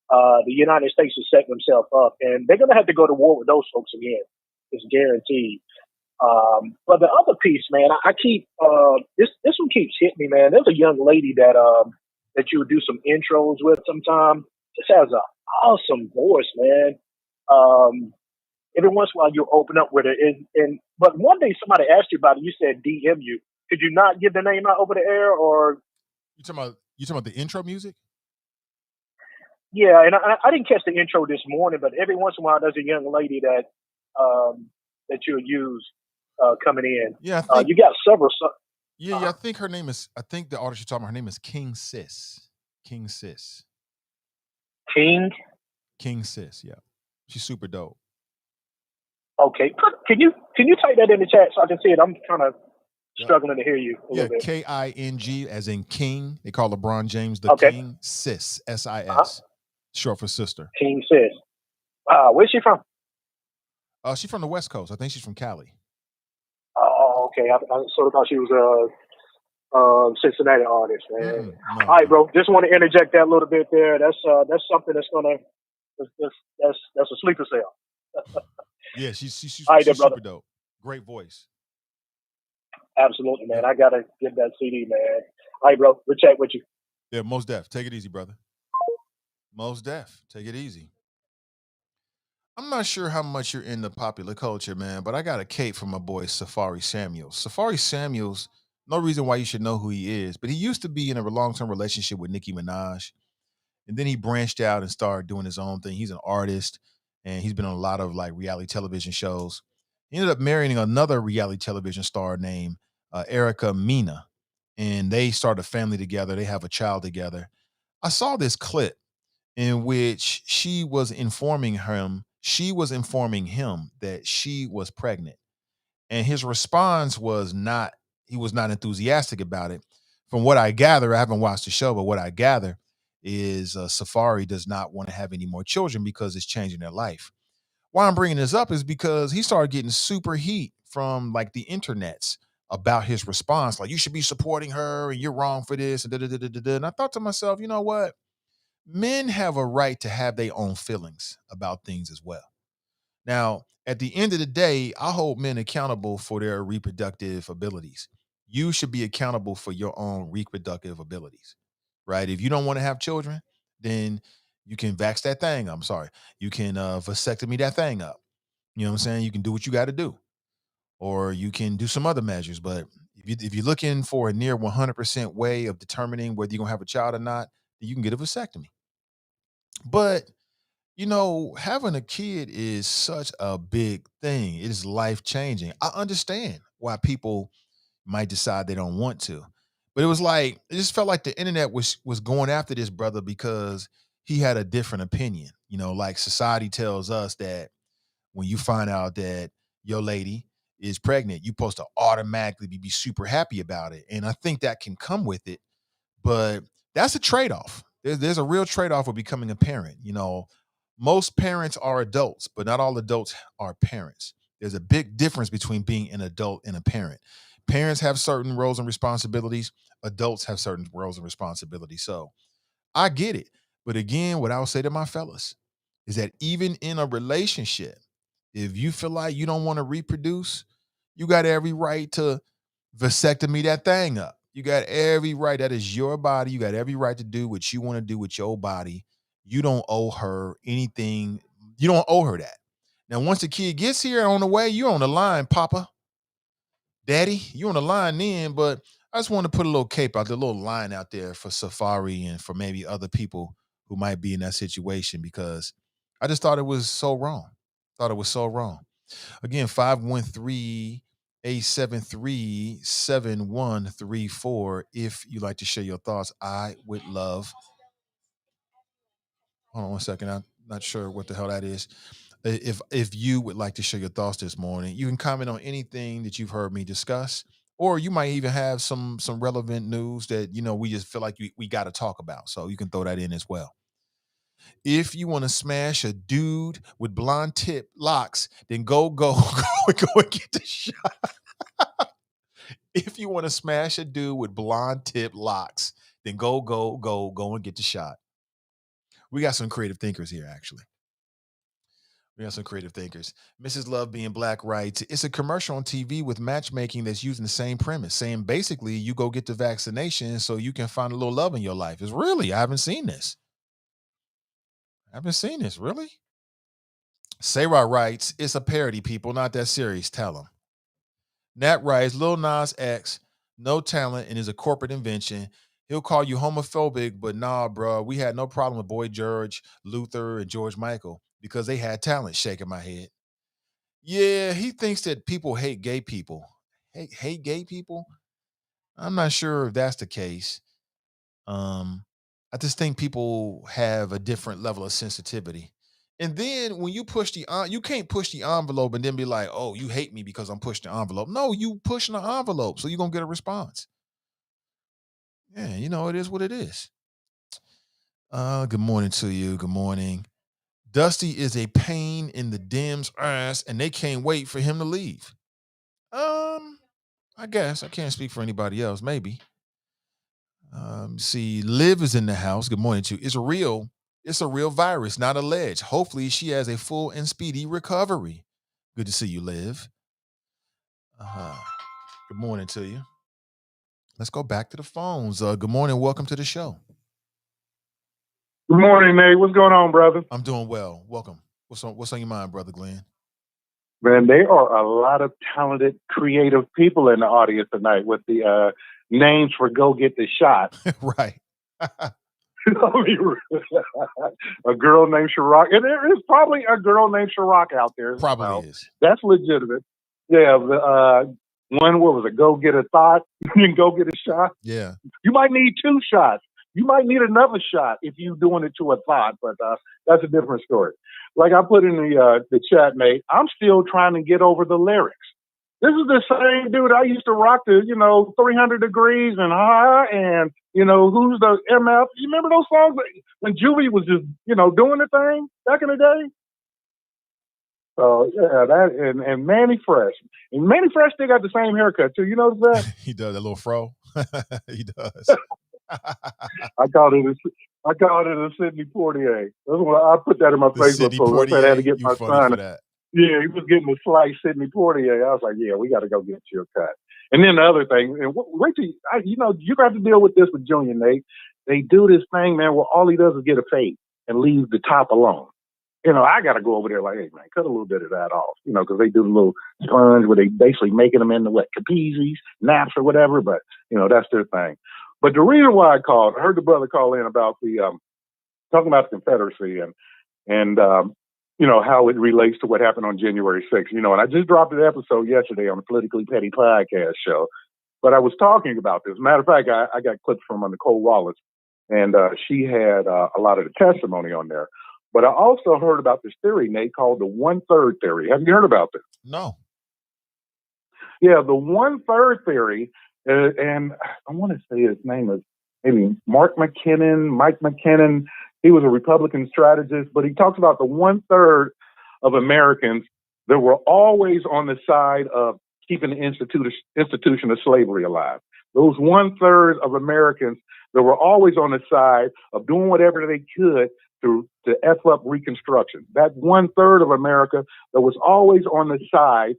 the United States has set themselves up, and they're going to have to go to war with those folks again. It's guaranteed. But the other piece, man, I keep this one keeps hitting me, man. There's a young lady that you would do some intros with sometime. Just has an awesome voice, man. Every once in a while you open up with it, but one day somebody asked you about it. You said DM you. Could you not give the name out over the air, or you talking about the intro music? Yeah, and I didn't catch the intro this morning, but every once in a while there's a young lady that you'll use coming in. Yeah, I think. You got several. Yeah, I think her name is. I think the artist you're talking about, her name is King Sis. King Sis. King. King Sis. Yeah, she's super dope. Okay, can you type that in the chat so I can see it? I'm kind of struggling to hear you a little bit. King as in King. They call LeBron James the King. Sis. SIS. Short for sister. King Sis. Where's she from? She's from the West Coast. I think she's from Cali. Oh, okay. I sort of thought she was a Cincinnati artist, man. No. All right, bro. Just want to interject that a little bit there. That's something that's a sleeper cell. Yeah, she's super dope. Great voice. Absolutely, man. I gotta get that CD, man. All right, bro. We'll chat with you. Yeah, most def. Take it easy, brother. Most def. Take it easy. I'm not sure how much you're in the popular culture, man, but I got a cape from my boy Safari Samuels. Safari Samuels, no reason why you should know who he is, but he used to be in a long-term relationship with Nicki Minaj. And then he branched out and started doing his own thing. He's an artist, and he's been on a lot of like reality television shows. He ended up marrying another reality television star named Erica Mena, and they started a family together. They have a child together. I saw this clip in which she was informing him that she was pregnant. And his response was not, he was not enthusiastic about it. From what I gather, I haven't watched the show, but what I gather is Safari does not want to have any more children because it's changing their life. Why I'm bringing this up is because he started getting super heat from like the internets about his response. Like, you should be supporting her and you're wrong for this. And I thought to myself, you know what? Men have a right to have their own feelings about things as well. Now, at the end of the day, I hold men accountable for their reproductive abilities. You should be accountable for your own reproductive abilities, right? If you don't want to have children, then you can vax that thing. I'm sorry. You can vasectomy that thing up. You know what I'm saying? You can do what you got to do, or you can do some other measures. But if you're looking for a near 100% way of determining whether you're going to have a child or not, then you can get a vasectomy. But having a kid is such a big thing. It is life changing. I understand why people might decide they don't want to, but it just felt like the internet was going after this brother because he had a different opinion. Like society tells us that when you find out that your lady is pregnant, you're supposed to automatically be super happy about it. And I think that can come with it, but that's a trade-off. There's a real trade-off of becoming a parent. Most parents are adults, but not all adults are parents. There's a big difference between being an adult and a parent. Parents have certain roles and responsibilities. Adults have certain roles and responsibilities. So I get it. But again, what I would say to my fellas is that even in a relationship, if you feel like you don't want to reproduce, you got every right to vasectomy that thing up. You got every right. That is your body. You got every right to do what you want to do with your body. You don't owe her anything. You don't owe her that. Now, once the kid gets here on the way, you're on the line, Papa. Daddy, you're on the line then, but I just want to put a little cape out there, a little line out there for Safari and for maybe other people who might be in that situation, because I just thought it was so wrong. Again, 513-873-7134. If you'd like to share your thoughts, I would love. Hold on one second. I'm not sure what the hell that is. If you would like to share your thoughts this morning, you can comment on anything that you've heard me discuss, or you might even have some relevant news that we just feel like we got to talk about. So you can throw that in as well. If you want to smash a dude with blonde tip locks, then go and get the shot. If you want to smash a dude with blonde tip locks, then go and get the shot. We got some creative thinkers here, actually. We got some creative thinkers. Mrs. Love Being Black writes, it's a commercial on TV with matchmaking that's using the same premise, saying basically you go get the vaccination so you can find a little love in your life. It's really, I haven't seen this. Really? Sarah writes, it's a parody, people, not that serious. Tell them. Nat writes, Lil Nas X, no talent and is a corporate invention. He'll call you homophobic, but nah, bro, we had no problem with Boy George, Luther, and George Michael because they had talent. Shaking my head. Yeah, he thinks that people hate gay people. Hate gay people? I'm not sure if that's the case. I just think people have a different level of sensitivity. And then when you push you can't push the envelope and then be like, oh, you hate me because I'm pushing the envelope. No, you pushing the envelope, so you're gonna get a response. Yeah, it is what it is. Good morning to you. Good morning. Dusty is a pain in the Dems' ass, and they can't wait for him to leave. I guess I can't speak for anybody else. Maybe. See, Liv is in the house. Good morning to you. It's a real virus, not alleged. Hopefully, she has a full and speedy recovery. Good to see you, Liv. Good morning to you. Let's go back to the phones. Good morning. Welcome to the show. Good morning, Nate. What's going on, brother? I'm doing well. Welcome. What's on your mind, brother Glenn? Man, there are a lot of talented, creative people in the audience tonight with the names for Go Get the Shot. Right. A girl named Chirac. And there is probably a girl named Chirac out there. Probably is. That's legitimate. Yeah. One, what was it? Go Get a Thought and Go Get a Shot. Yeah. You might need 2 shots. You might need another shot if you're doing it to a thought, but that's a different story. Like I put in the chat, Nate, I'm still trying to get over the lyrics. This is the same dude I used to rock to, 300 Degrees and High and, Who's the MF. You remember those songs when Juvie was just, doing the thing back in the day? So, yeah, that and Manny Fresh. And Manny Fresh still got the same haircut, too. You notice that? He does, a little fro. He does. I called it a Sidney Poitier. That's what I put that in my Facebook post. I had to get my son. Yeah, he was getting a slice Sidney Poitier. I was like, yeah, we got to go get you a cut. And then the other thing, and wait till you got to deal with this with Junior, Nate. They do this thing, man, where all he does is get a fade and leave the top alone. I got to go over there like, hey, man, cut a little bit of that off, because they do the little sponge where they basically making them into capizis, naps or whatever, but, that's their thing. But the reason why I called, I heard the brother call in about talking about the Confederacy and how it relates to what happened on January 6th, and I just dropped an episode yesterday on the Politically Petty podcast show, but I was talking about this. Matter of fact, I got clips from Nicole Wallace, and she had a lot of the testimony on there. But I also heard about this theory, Nate, called the 1/3 theory. Have you heard about this? No. Yeah, the 1/3 theory, and I want to say his name is maybe Mike McKinnon. He was a Republican strategist, but he talks about the 1/3 of Americans that were always on the side of keeping the institution of slavery alive. Those 1/3 of Americans that were always on the side of doing whatever they could to F up Reconstruction. That 1/3 of America that was always on the side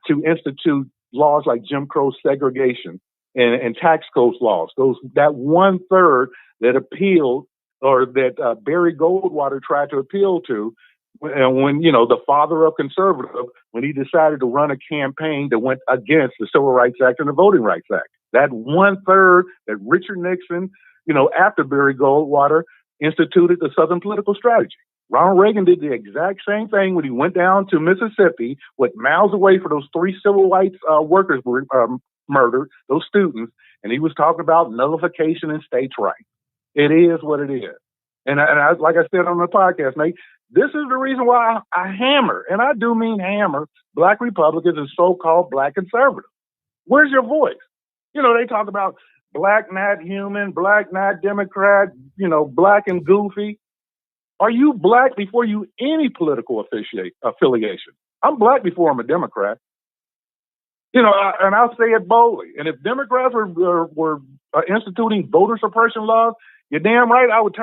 to institute laws like Jim Crow segregation and tax code laws. That 1/3 that appealed, or that Barry Goldwater tried to appeal to, when the father of conservative, when he decided to run a campaign that went against the Civil Rights Act and the Voting Rights Act. That 1/3 that Richard Nixon, after Barry Goldwater, instituted the Southern political strategy. Ronald Reagan did the exact same thing when he went down to Mississippi, with miles away for those 3 civil rights workers were murdered, those students, and he was talking about nullification and states' rights. It is what it is. And I, like I said on the podcast, Nate, this is the reason why I hammer, and I do mean hammer, Black Republicans and so-called Black conservatives. Where's your voice? They talk about Black not human, Black not Democrat, Black and goofy. Are you Black before you any political affiliation? I'm Black before I'm a Democrat. And I'll say it boldly. And if Democrats were instituting voter suppression laws, you're damn right. I would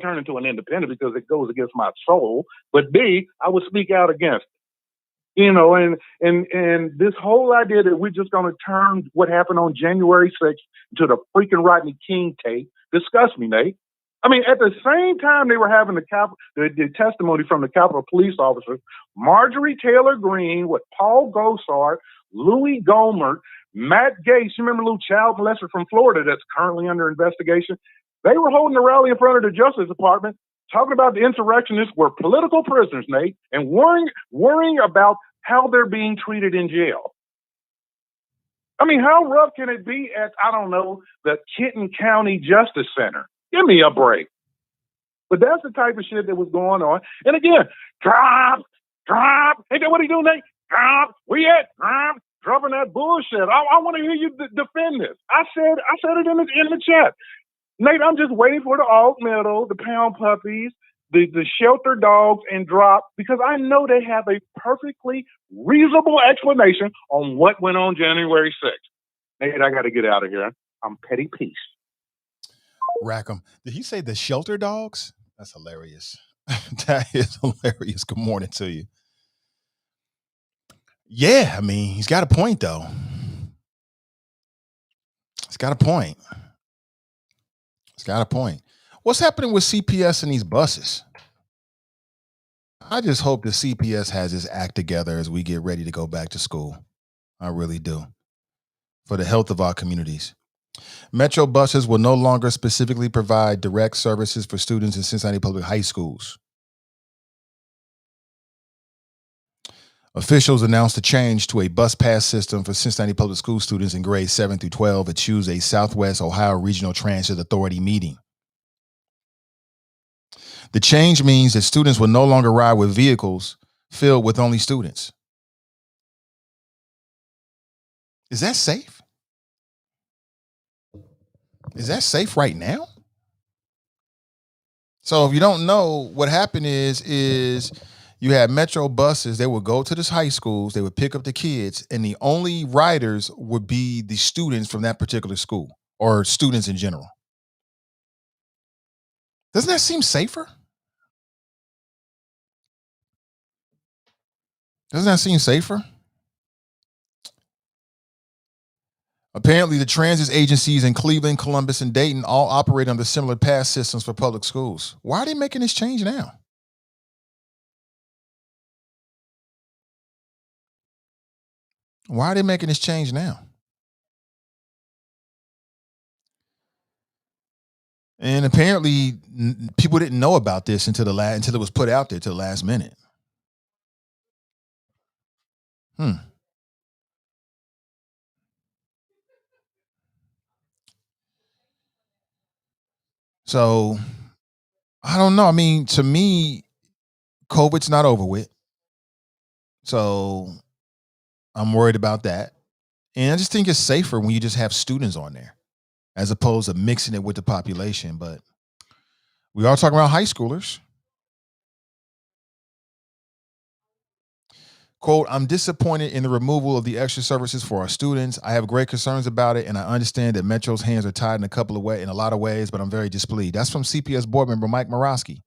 turn into an independent because it goes against my soul. But B, I would speak out against it. And this whole idea that we're just going to turn what happened on January 6th into the freaking Rodney King tape disgusts me, Nate. I mean, at the same time they were having the testimony from the Capitol police officers, Marjorie Taylor Greene with Paul Gosar, Louis Gohmert, Matt Gaetz, you remember little child molester from Florida that's currently under investigation? They were holding a rally in front of the Justice Department talking about the insurrectionists were political prisoners, Nate, and worrying about how they're being treated in jail. I mean, how rough can it be at, I don't know, the Kenton County Justice Center? Give me a break. But that's the type of shit that was going on. And again, drop. Hey, what are you doing, Nate? Drop. Where you at? Drop. Dropping that bullshit. I want to hear you defend this. I said it in the chat. Nate, I'm just waiting for the alt middle, the pound puppies, the shelter dogs, and drop, because I know they have a perfectly reasonable explanation on what went on January 6th. Nate, I got to get out of here. I'm petty peace. Rackham. Did he say the shelter dogs? That's hilarious. That is hilarious. Good morning to you. Yeah, I mean, he's got a point, though. He's got a point. What's happening with CPS and these buses? I just hope that CPS has his act together as we get ready to go back to school. I really do. For the health of our communities. Metro buses will no longer specifically provide direct services for students in Cincinnati public high schools. Officials announced a change to a bus pass system for Cincinnati public school students in grades 7 through 12 at Tuesday's Southwest Ohio Regional Transit Authority meeting. The change means that students will no longer ride with vehicles filled with only students. Is that safe? Is that safe right now? So if you don't know, what happened is you had Metro buses. They would go to the high schools. They would pick up the kids, and the only riders would be the students from that particular school or students in general. Doesn't that seem safer? Apparently, the transit agencies in Cleveland, Columbus, and Dayton all operate under similar pass systems for public schools. Why are they making this change now? And apparently, people didn't know about this until it was put out there to the last minute. So, I don't know. I mean, to me, COVID's not over with. So, I'm worried about that. And I just think it's safer when you just have students on there as opposed to mixing it with the population. But we are talking about high schoolers. Quote, I'm disappointed in the removal of the extra services for our students. I have great concerns about it, and I understand that Metro's hands are tied in a lot of ways, but I'm very displeased. That's from CPS board member Mike Morosky.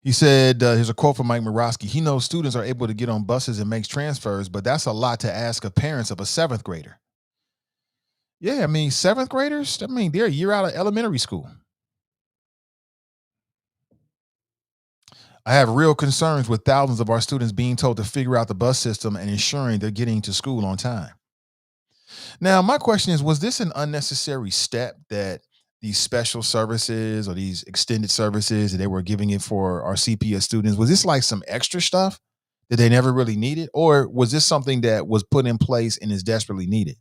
He said, here's a quote from Mike Morosky. He knows students are able to get on buses and makes transfers, but that's a lot to ask of parents of a 7th grader. Yeah, I mean, 7th graders, they're a year out of elementary school. I have real concerns with thousands of our students being told to figure out the bus system and ensuring they're getting to school on time. Now, my question is, was this an unnecessary step that these special services or these extended services that they were giving it for our CPS students, was this like some extra stuff that they never really needed? Or was this something that was put in place and is desperately needed?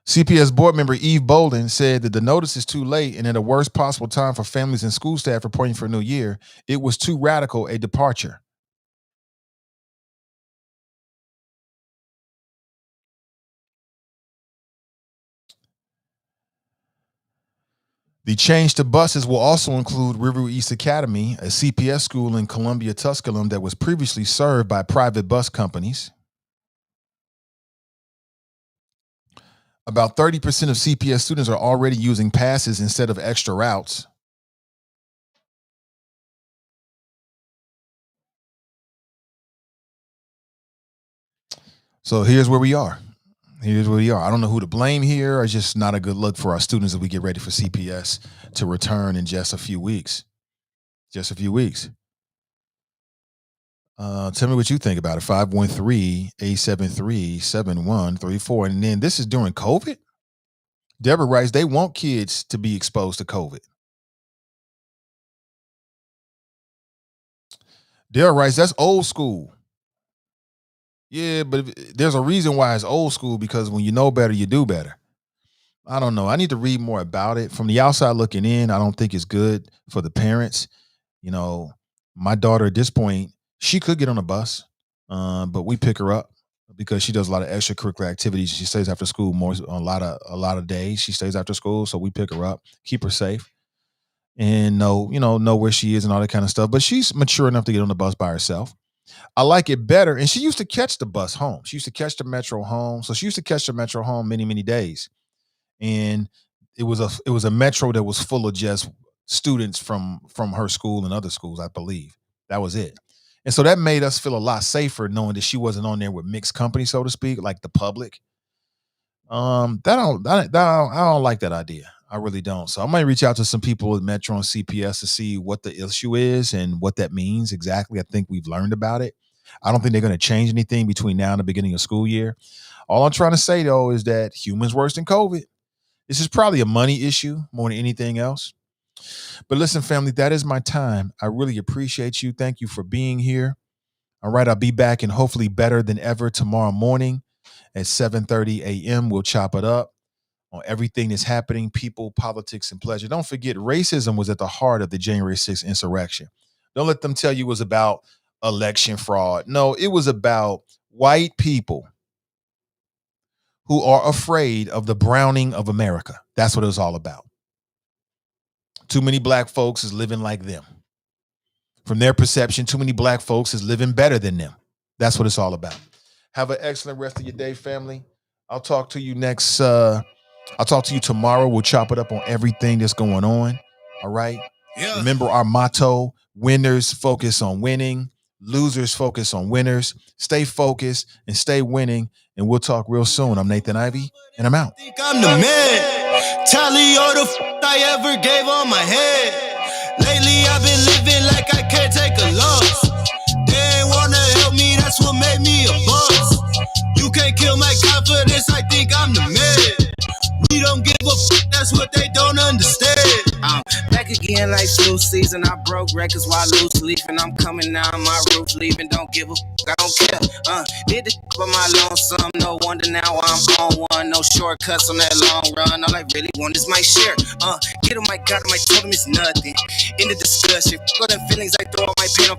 CPS board member Eve Bolden said that the notice is too late and at the worst possible time for families and school staff reporting for a new year. It was too radical a departure. The change to buses will also include Riverview East Academy, a CPS school in Columbia, Tusculum that was previously served by private bus companies. About 30% of CPS students are already using passes instead of extra routes. So here's where we are. Here's where we are. I don't know who to blame here. It's just not a good look for our students as we get ready for CPS to return in just a few weeks. Just a few weeks. Tell me what you think about it. 513-873-7134. And then this is during COVID. Deborah writes, they want kids to be exposed to COVID. Dale writes, that's old school. Yeah, but there's a reason why it's old school, because when you know better, you do better. I don't know. I need to read more about it. From the outside looking in, I don't think it's good for the parents. You know, my daughter at this point, she could get on a bus, but we pick her up because she does a lot of extracurricular activities. She stays after school more on a lot of days. She stays after school, so we pick her up, keep her safe, and know where she is and all that kind of stuff. But she's mature enough to get on the bus by herself. I like it better. And she used to catch the bus home. She used to catch the Metro home. So she used to catch the Metro home many, many days. And it was a Metro that was full of just students from her school and other schools, I believe. That was it. And so that made us feel a lot safer knowing that she wasn't on there with mixed company, so to speak, like the public. I don't like that idea. I really don't. So I might reach out to some people at Metro and CPS to see what the issue is and what that means exactly. I think we've learned about it. I don't think they're going to change anything between now and the beginning of school year. All I'm trying to say, though, is that humans worse than COVID. This is probably a money issue more than anything else. But listen, family, that is my time. I really appreciate you. Thank you for being here. All right, I'll be back and hopefully better than ever tomorrow morning at 7:30 a.m. We'll chop it up on everything that's happening, people, politics, and pleasure. Don't forget, racism was at the heart of the January 6th insurrection. Don't let them tell you it was about election fraud. No, it was about white people who are afraid of the browning of America. That's what it was all about. Too many black folks is living like them. From their perception, too many black folks is living better than them. That's what it's all about. Have an excellent rest of your day, family. I'll talk to you next. I'll talk to you tomorrow. We'll chop it up on everything that's going on. All right. Yeah. Remember our motto: winners focus on winning, losers focus on winners. Stay focused and stay winning. And we'll talk real soon. I'm Nathan Ivey, and I'm out. I think I'm the man. Tally all the I ever gave on my head. Lately I've been living like I can't take a loss. They ain't wanna help me, that's what made me a boss. You can't kill my confidence, I think I'm the man. We don't give a that's what they don't understand. I'm back again like flu season. I broke records while loose leafing. I'm coming down my roof, leaving. Don't give a I don't care. Did the by my lonesome. No wonder now I'm on one. No shortcuts on that long run. All I really want is my share. Get on my God, my totem is nothing. In the discussion, got them feelings I throw on my pen.